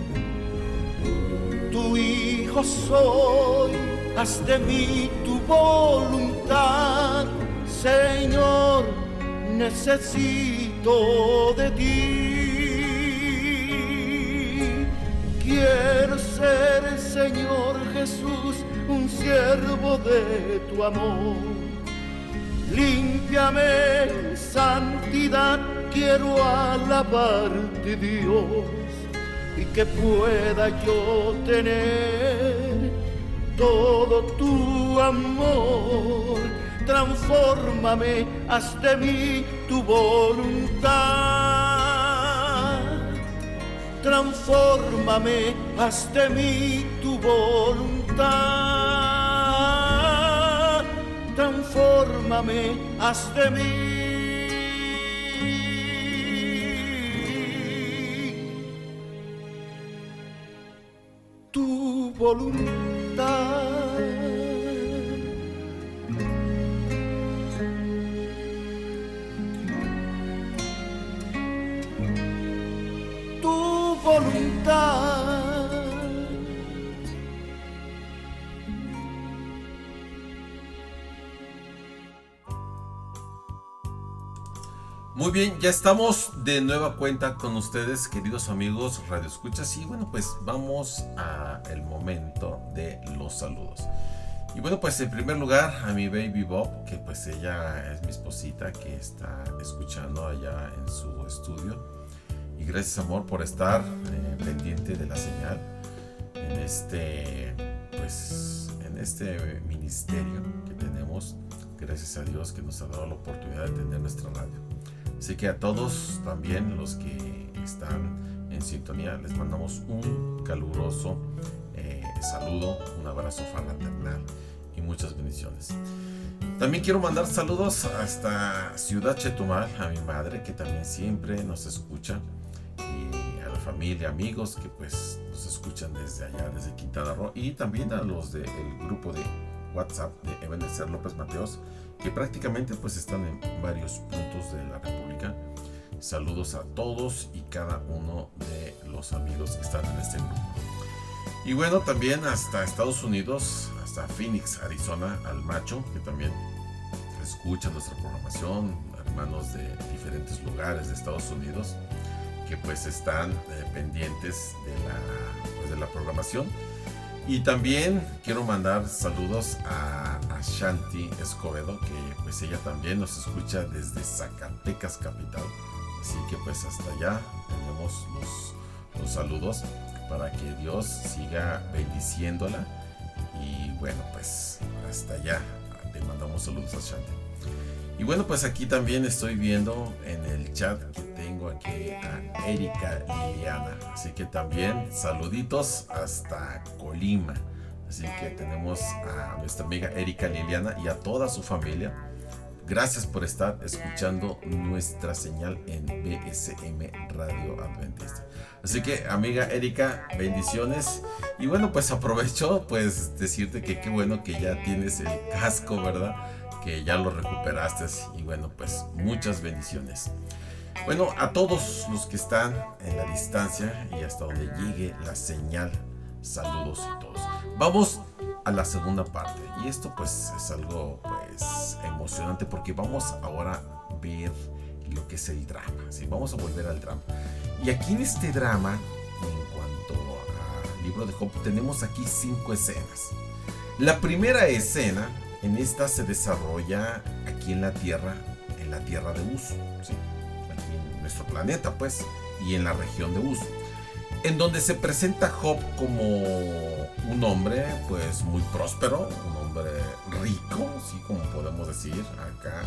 Tu hijo soy, haz de mí tu voluntad. Señor, necesito de ti. Quiero ser, Señor Jesús, un siervo de tu amor. Límpiame en santidad, quiero alabarte, Dios, y que pueda yo tener todo tu amor. Transfórmame, haz de mí tu voluntad. Transfórmame, haz de mí tu voluntad. Transfórmame, haz de mí tu voluntad. Voluntad. Muy bien, ya estamos de nueva cuenta con ustedes, queridos amigos radioescuchas, y bueno, pues vamos a el momento de los saludos. Y bueno, pues en primer lugar a mi baby Bob, que pues ella es mi esposita que está escuchando allá en su estudio. Y gracias, amor, por estar pendiente de la señal en este ministerio que tenemos. Gracias a Dios que nos ha dado la oportunidad de tener nuestra radio. Así que a todos también los que están en sintonía les mandamos un caluroso saludo, un abrazo fraternal y muchas bendiciones. También quiero mandar saludos hasta Ciudad Chetumal, a mi madre que también siempre nos escucha, y a la familia, amigos que pues nos escuchan desde allá, desde Quintana Roo, y también a los del grupo de WhatsApp de Ebenezer López Mateos, que prácticamente pues están en varios puntos de la República. Saludos a todos y cada uno de los amigos que están en este grupo. Y bueno, también hasta Estados Unidos, hasta Phoenix, Arizona, al Macho, que también escucha nuestra programación, hermanos de diferentes lugares de Estados Unidos, que pues están pendientes de la programación. Y también quiero mandar saludos a Shanti Escobedo, que pues ella también nos escucha desde Zacatecas capital. Así que pues hasta allá tenemos los saludos para que Dios siga bendiciéndola. Y bueno, pues hasta allá le mandamos saludos a Shanti. Y bueno, pues aquí también estoy viendo en el chat que tengo aquí a Erika Liliana. Así que también saluditos hasta Colima. Así que tenemos a nuestra amiga Erika Liliana y a toda su familia. Gracias por estar escuchando nuestra señal en BSM Radio Adventista. Así que, amiga Erika, bendiciones. Y bueno, pues aprovecho pues decirte que qué bueno que ya tienes el casco, ¿verdad? Que ya lo recuperaste. Y bueno, pues muchas bendiciones. Bueno, a todos los que están en la distancia y hasta donde llegue la señal, Saludos y todos. Vamos a la segunda parte. Y esto pues es algo pues emocionante porque vamos ahora a ver lo que es el drama. ¿Sí? Vamos a volver al drama. Y aquí en este drama, en cuanto al libro de Job, tenemos aquí 5 escenas. La primera escena, en esta se desarrolla aquí en la Tierra de Uz, ¿sí? Aquí en nuestro planeta pues, y en la región de Uz, en donde se presenta Job como un hombre pues muy próspero, un hombre rico, ¿sí? Como podemos decir acá,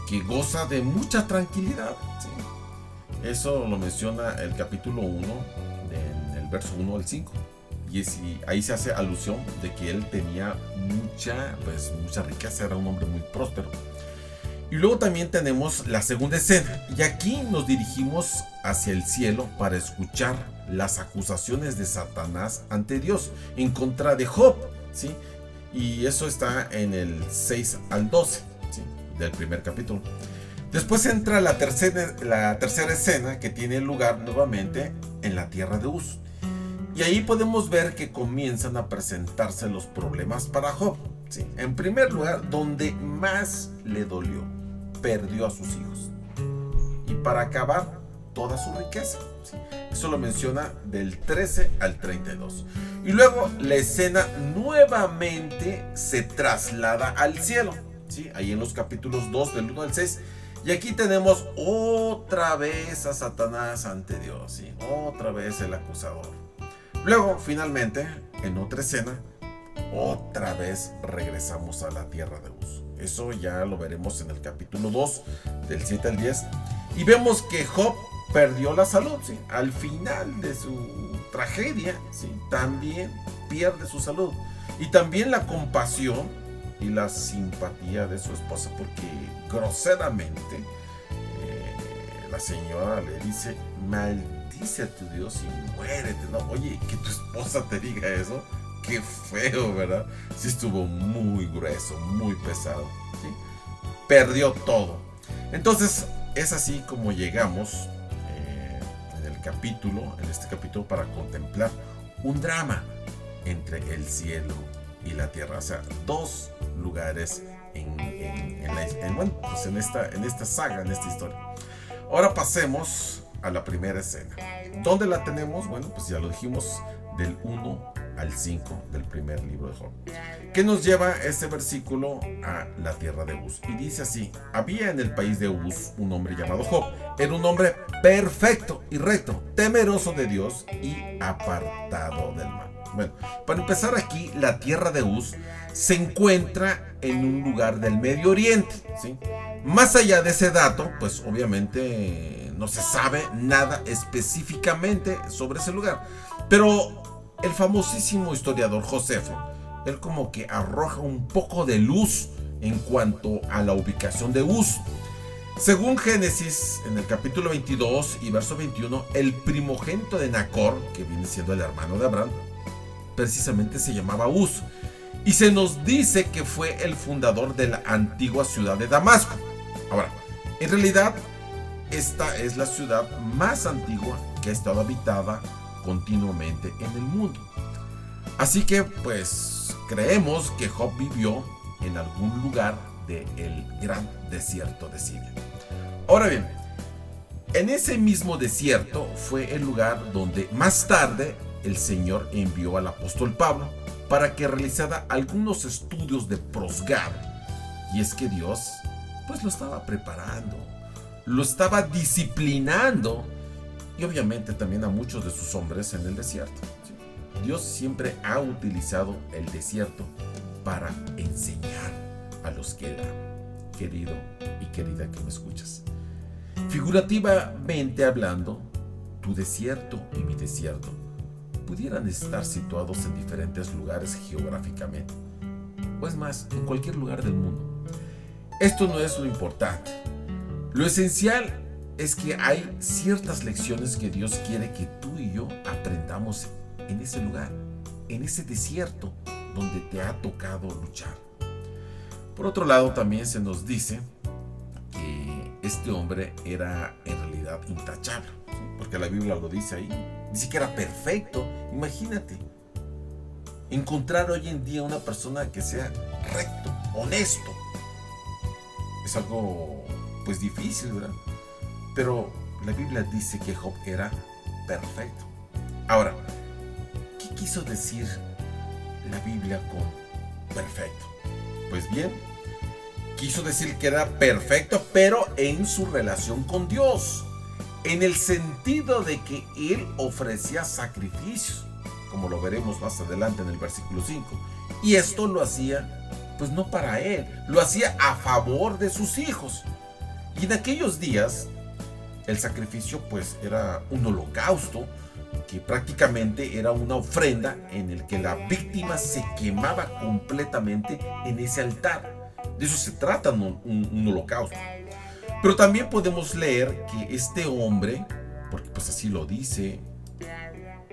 que goza de mucha tranquilidad, ¿sí? Eso lo menciona el capítulo 1, en el verso 1 al 5. Y ahí se hace alusión de que él tenía mucha riqueza, era un hombre muy próspero. Y luego también tenemos la segunda escena. Y aquí nos dirigimos hacia el cielo para escuchar las acusaciones de Satanás ante Dios en contra de Job, ¿sí? Y eso está en el 6 al 12, ¿sí? Del primer capítulo. Después entra la tercera escena, que tiene lugar nuevamente en la tierra de Uz. Y ahí podemos ver que comienzan a presentarse los problemas para Job, ¿sí? En primer lugar, donde más le dolió, perdió a sus hijos. Y para acabar, toda su riqueza, ¿sí? Eso lo menciona del 13 al 32. Y luego la escena nuevamente se traslada al cielo, ¿sí? Ahí en los capítulos 2 del 1 al 6. Y aquí tenemos otra vez a Satanás ante Dios, ¿sí? Otra vez el acusador. Luego, finalmente, en otra escena, otra vez regresamos a la tierra de Uz. Eso ya lo veremos en el capítulo 2, del 7 al 10. Y vemos que Job perdió la salud, ¿sí? Al final de su tragedia, ¿sí? También pierde su salud. Y también la compasión y la simpatía de su esposa, porque groseramente la señora le dice: maldice a tu Dios y muérete, ¿no? Oye, que tu esposa te diga eso, qué feo, ¿verdad? Sí, estuvo muy grueso, muy pesado, ¿sí? Perdió todo. Entonces es así como llegamos en este capítulo, para contemplar un drama entre el cielo y la tierra, o sea, dos lugares en esta saga, en esta historia. Ahora pasemos a la primera escena. ¿Dónde la tenemos? Bueno, pues ya lo dijimos, del 1 al 5 del primer libro de Job. ¿Qué nos lleva este versículo a la tierra de Uz? Y dice así: había en el país de Uz un hombre llamado Job. Era un hombre perfecto y recto, temeroso de Dios y apartado del mal. Bueno, para empezar, aquí la tierra de Uz se encuentra en un lugar del Medio Oriente, ¿sí? Más allá de ese dato, pues obviamente no se sabe nada específicamente sobre ese lugar. Pero el famosísimo historiador Josefo, él como que arroja un poco de luz en cuanto a la ubicación de Uz. Según Génesis, en el capítulo 22 y verso 21, el primogénito de Nacor, que viene siendo el hermano de Abraham, precisamente se llamaba Uz. Y se nos dice que fue el fundador de la antigua ciudad de Damasco. Ahora, en realidad, esta es la ciudad más antigua que ha estado habitada continuamente en el mundo. Así que, pues, creemos que Job vivió en algún lugar del gran desierto de Siria. Ahora bien, en ese mismo desierto fue el lugar donde más tarde el Señor envió al apóstol Pablo para que realizara algunos estudios de posgrado. Y es que Dios, pues, lo estaba preparando, lo estaba disciplinando, y obviamente también a muchos de sus hombres en el desierto. Dios siempre ha utilizado el desierto para enseñar a los que Él ama. Querido y querida que me escuchas, figurativamente hablando, tu desierto y mi desierto pudieran estar situados en diferentes lugares geográficamente, o es más, en cualquier lugar del mundo. Esto no es lo importante. Lo esencial es que hay ciertas lecciones que Dios quiere que tú y yo aprendamos en ese lugar, en ese desierto donde te ha tocado luchar. Por otro lado, también se nos dice que este hombre era en realidad intachable, ¿sí? porque la Biblia lo dice ahí. Dice que era perfecto. Imagínate, encontrar hoy en día una persona que sea recto, honesto, es algo pues difícil, ¿verdad? Pero la Biblia dice que Job era perfecto. Ahora, ¿qué quiso decir la Biblia con perfecto? Pues bien, quiso decir que era perfecto, pero en su relación con Dios, en el sentido de que él ofrecía sacrificios, como lo veremos más adelante en el versículo 5. Y esto lo hacía, pues no para él, lo hacía a favor de sus hijos. Y en aquellos días, el sacrificio pues era un holocausto, que prácticamente era una ofrenda en el que la víctima se quemaba completamente en ese altar. De eso se trata un holocausto. Pero también podemos leer que este hombre, porque pues así lo dice,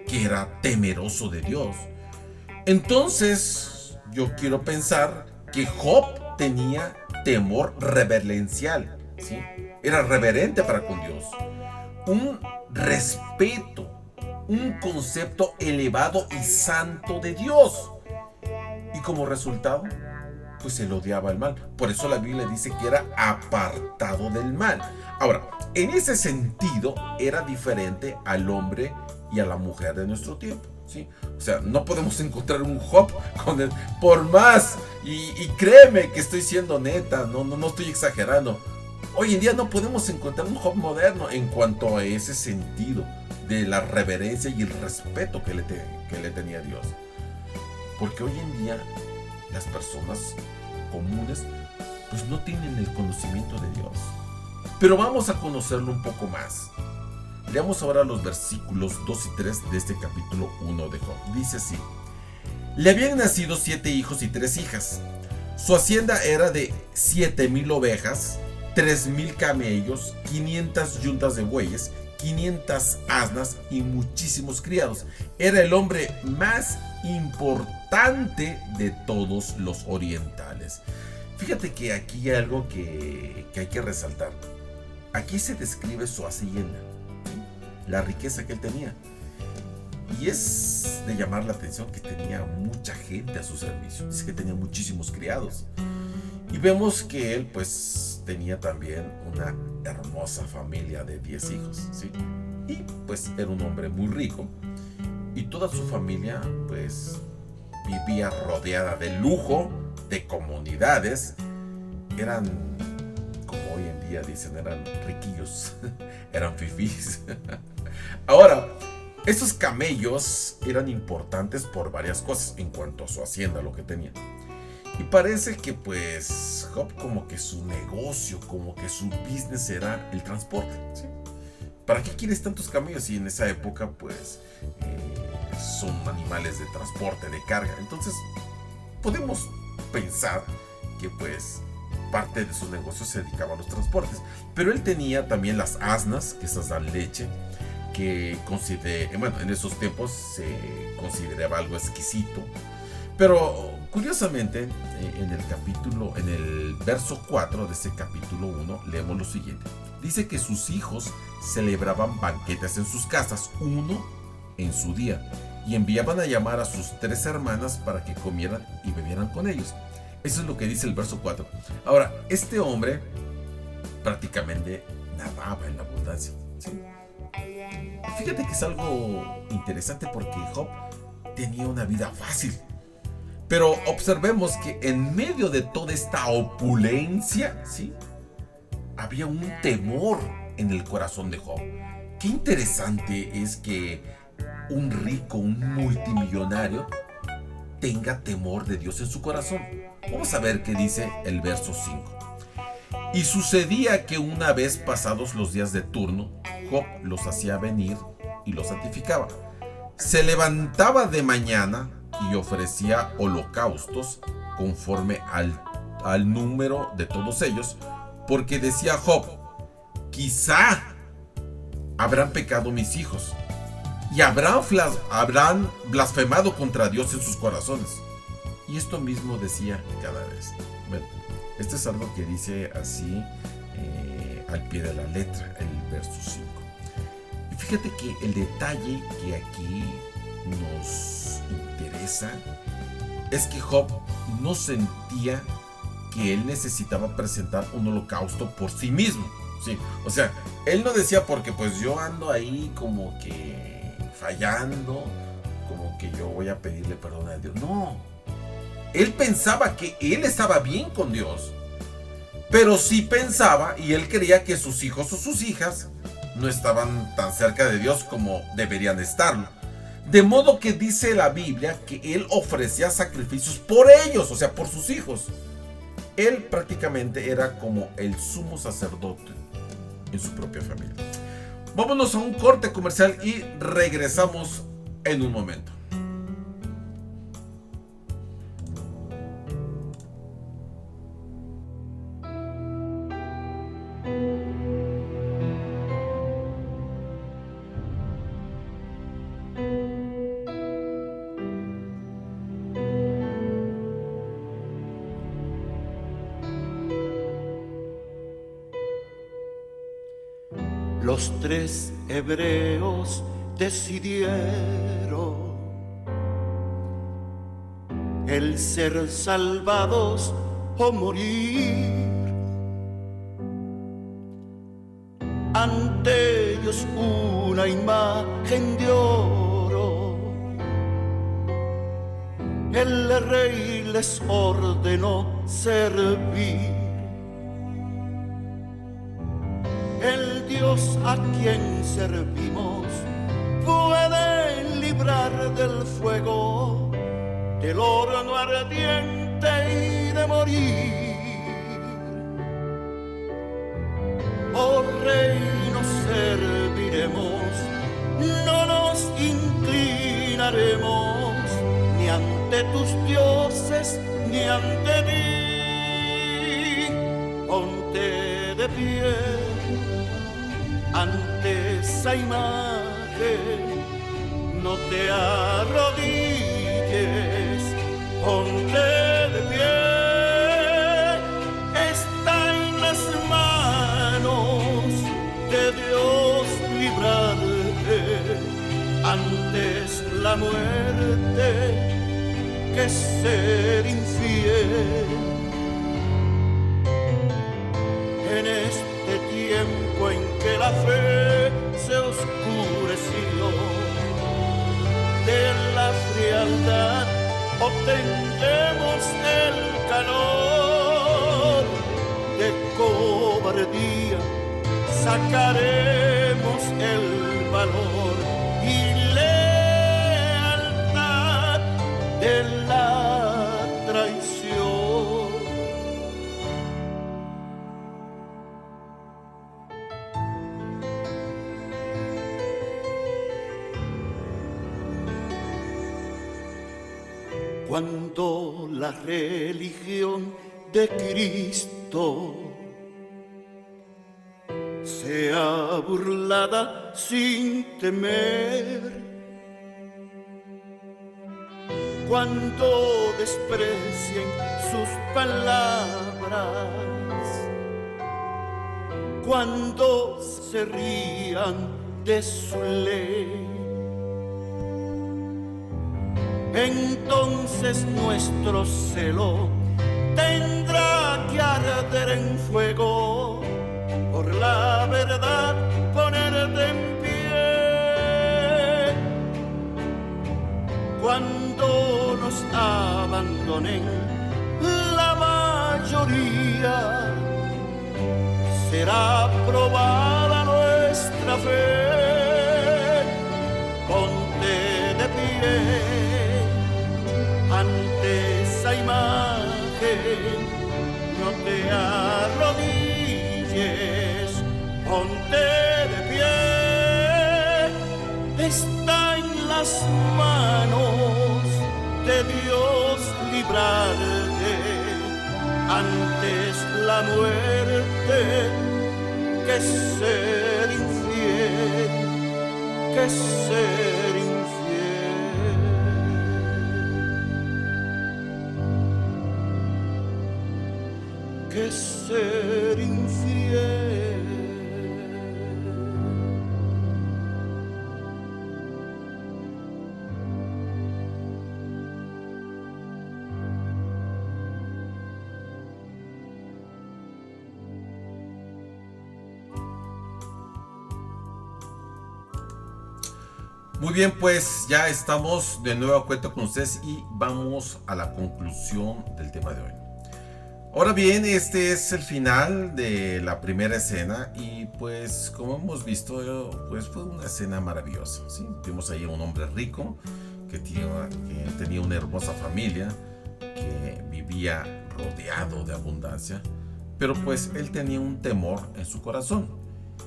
que era temeroso de Dios. Entonces, yo quiero pensar que Job tenía temor reverencial, ¿sí? Era reverente para con Dios. Un respeto, un concepto elevado y santo de Dios. Y como resultado, pues él odiaba el mal. Por eso la Biblia dice que era apartado del mal. Ahora, en ese sentido, era diferente al hombre y a la mujer de nuestro tiempo, ¿sí? O sea, no podemos encontrar un Job con él, por más, y créeme que estoy siendo neta, no estoy exagerando. Hoy en día no podemos encontrar un Job moderno en cuanto a ese sentido de la reverencia y el respeto que le tenía a Dios. Porque hoy en día las personas comunes pues no tienen el conocimiento de Dios. Pero vamos a conocerlo un poco más. Leamos ahora los versículos 2 y 3 de este capítulo 1 de Job. Dice así: le habían nacido 7 hijos y 3 hijas. Su hacienda era de 7,000 ovejas, 3,000 camellos, 500 yuntas de bueyes, 500 asnas y muchísimos criados. Era el hombre más importante de todos los orientales. Fíjate que aquí hay algo que hay que resaltar. Aquí se describe su hacienda, ¿sí? La riqueza que él tenía. Y es de llamar la atención que tenía mucha gente a su servicio. Dice que tenía muchísimos criados. Y vemos que él pues tenía también una hermosa familia de 10 hijos, ¿sí? Y pues era un hombre muy rico. Y toda su familia pues vivía rodeada de lujo, de comodidades. Eran, como hoy en día dicen, eran riquillos, eran fifís. Ahora, esos camellos eran importantes por varias cosas en cuanto a su hacienda, lo que tenía. Y parece que pues Job como que su negocio, como que su business era el transporte, ¿sí? ¿Para qué quieres tantos camellos si en esa época pues son animales de transporte, de carga? Entonces podemos pensar que pues parte de sus negocios se dedicaba a los transportes. Pero él tenía también las asnas, que esas dan leche, que en esos tiempos se consideraba algo exquisito. Pero curiosamente, en el verso 4 de ese capítulo 1, leemos lo siguiente. Dice que sus hijos celebraban banquetes en sus casas, uno en su día, y enviaban a llamar a sus 3 hermanas para que comieran y bebieran con ellos. Eso es lo que dice el verso 4. Ahora, este hombre prácticamente nadaba en la abundancia, ¿sí? Fíjate que es algo interesante porque Job tenía una vida fácil. Pero observemos que en medio de toda esta opulencia, ¿sí?, había un temor en el corazón de Job. Qué interesante es que un rico, un multimillonario, tenga temor de Dios en su corazón. Vamos a ver qué dice el verso 5. Y sucedía que una vez pasados los días de turno, Job los hacía venir y los santificaba. Se levantaba de mañana y ofrecía holocaustos conforme al número de todos ellos, porque decía Job: quizá habrán pecado mis hijos y habrán blasfemado contra Dios en sus corazones. Y esto mismo decía cada vez. Bueno, esto es algo que dice así al pie de la letra, el verso 5. Y Fíjate que el detalle que aquí nos interesa es que Job no sentía que él necesitaba presentar un holocausto por sí mismo. Sí, o sea, él no decía porque pues yo ando ahí como que fallando, como que yo voy a pedirle perdón a Dios. No, él pensaba que él estaba bien con Dios, pero sí pensaba y él creía que sus hijos o sus hijas no estaban tan cerca de Dios como deberían estarlo. De modo que dice la Biblia que él ofrecía sacrificios por ellos, o sea, por sus hijos. Él prácticamente era como el sumo sacerdote en su propia familia. Vámonos a un corte comercial y regresamos en un momento. Los 3 hebreos decidieron el ser salvados o morir. Ante ellos una imagen de oro, el rey les ordenó servir. El Dios a quien servimos puede librar del fuego, del horno ardiente y de morir. Oh Rey, nos serviremos, no nos inclinaremos ni ante tus dioses ni ante ti. Ponte de pie ante esa imagen, no te arrodilles, ponte de pie. Está en las manos de Dios librarte antes la muerte que ser infiel. En este tiempo en que la fe se oscureció, de la frialdad obtendremos el calor, de cobardía sacaremos el valor y lealtad de la traición. Cuando la religión de Cristo sea burlada sin temer, cuando desprecien sus palabras, cuando se rían de su ley, entonces nuestro celo tendrá que arder en fuego, por la verdad ponerte en pie. Cuando nos abandonen la mayoría, será probada nuestra fe. Ponte de pie ante esa imagen, no te arrodilles, ponte de pie. Está en las manos de Dios librarte antes la muerte que ser infiel, que ser infiel. Que ser infiel. Muy bien, pues ya estamos de nuevo a cuenta con ustedes y vamos a la conclusión del tema de hoy. Ahora bien, este es el final de la primera escena y pues como hemos visto, pues fue una escena maravillosa, ¿sí? Vimos ahí a un hombre rico que tenía una hermosa familia, que vivía rodeado de abundancia, pero pues él tenía un temor en su corazón.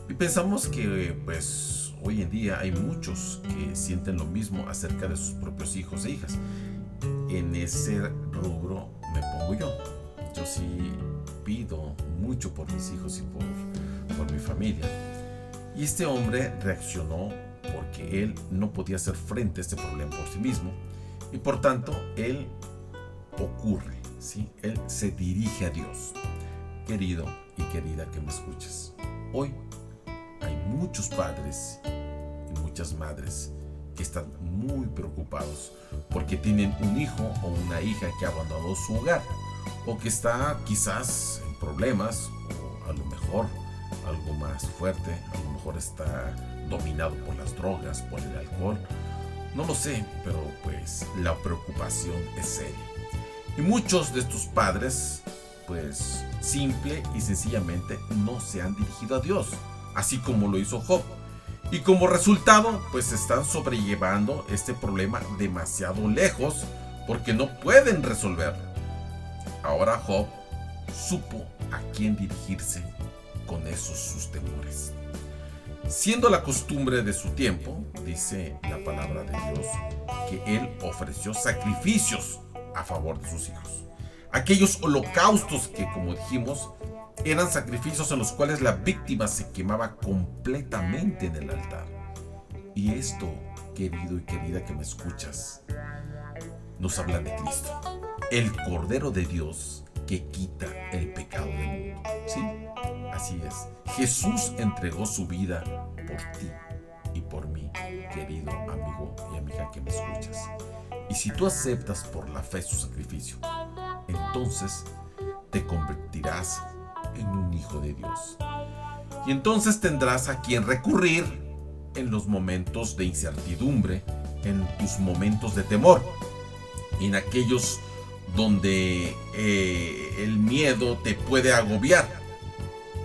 Y pensamos que pues hoy en día hay muchos que sienten lo mismo acerca de sus propios hijos e hijas. En ese rubro me pongo yo. Yo sí pido mucho por mis hijos y por mi familia. Y este hombre reaccionó porque él no podía hacer frente a este problema por sí mismo. Y por tanto, él ocurre, ¿sí? Él se dirige a Dios. Querido y querida que me escuches, hoy hay muchos padres y muchas madres que están muy preocupados porque tienen un hijo o una hija que ha abandonado su hogar o que está quizás en problemas o a lo mejor algo más fuerte, a lo mejor está dominado por las drogas, por el alcohol, no lo sé, pero pues la preocupación es seria. Y muchos de estos padres pues simple y sencillamente no se han dirigido a Dios, así como lo hizo Job. Y como resultado, pues están sobrellevando este problema demasiado lejos porque no pueden resolverlo. Ahora Job supo a quién dirigirse con esos sus temores. Siendo la costumbre de su tiempo, dice la palabra de Dios, que él ofreció sacrificios a favor de sus hijos. Aquellos holocaustos que, como dijimos, eran sacrificios en los cuales la víctima se quemaba completamente en el altar. Y esto, querido y querida que me escuchas, nos habla de Cristo, el Cordero de Dios que quita el pecado del mundo. ¿Sí? Así es. Jesús entregó su vida por ti y por mí, querido amigo y amiga que me escuchas. Y si tú aceptas por la fe su sacrificio, entonces te convertirás en un hijo de Dios. Y entonces tendrás a quien recurrir en los momentos de incertidumbre, en tus momentos de temor, en aquellos donde el miedo te puede agobiar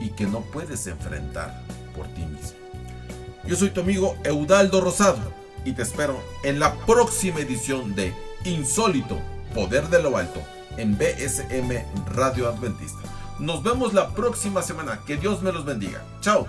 y que no puedes enfrentar por ti mismo. Yo soy tu amigo Eudaldo Rosado y te espero en la próxima edición de Insólito, Poder de lo Alto, en BSM Radio Adventista. Nos vemos la próxima semana. Que Dios me los bendiga. Chao.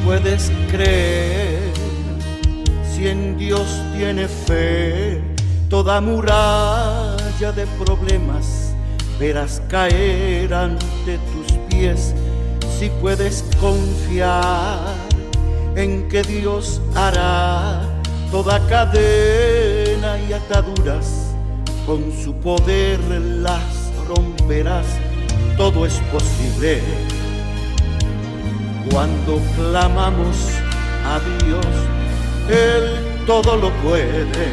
Puedes creer, si en Dios tiene fe, toda muralla de problemas verás caer ante tus pies. Si puedes confiar en que Dios hará toda cadena y ataduras, con su poder las romperás. Todo es posible cuando clamamos a Dios. Él todo lo puede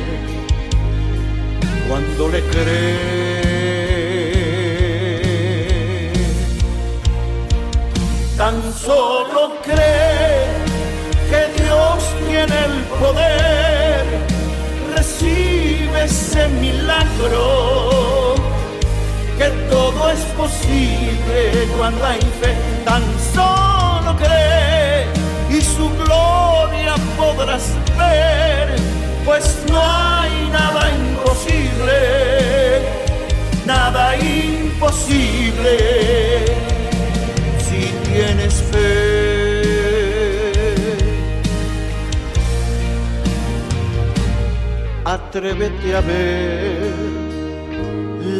cuando le cree. Tan solo cree que Dios tiene el poder, recibe ese milagro, que todo es posible cuando hay fe. Tan solo cree y su gloria podrás ver, pues no hay nada imposible, nada imposible si tienes fe. Atrévete a ver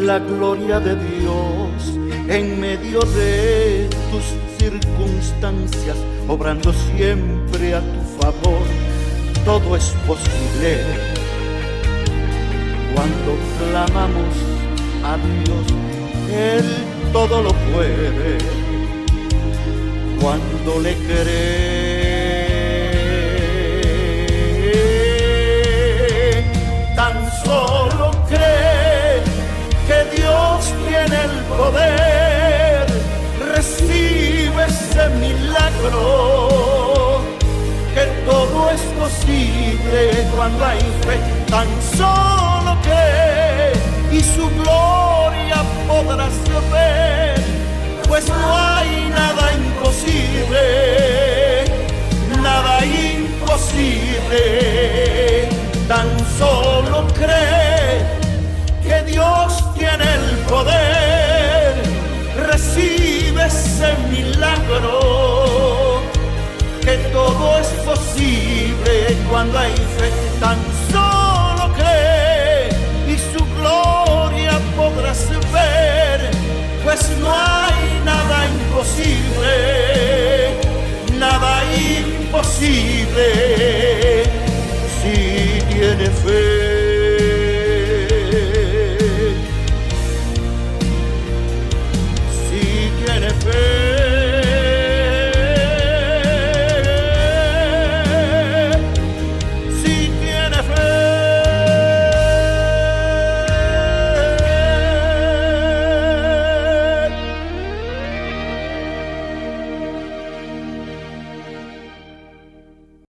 la gloria de Dios en medio de tus circunstancias, obrando siempre a tu favor, todo es posible. Cuando clamamos a Dios, Él todo lo puede. Cuando le cree, tan solo cree que Dios tiene el poder, recibe ese milagro, que todo es posible cuando hay fe. Tan solo cree y su gloria podrás ver, pues no hay nada imposible, nada imposible. Tan solo cree que Dios tiene el poder, recibe ese milagro, que todo es posible cuando hay fe. Tan solo cree y su gloria podrás ver, pues no hay nada imposible, nada imposible, si tiene fe.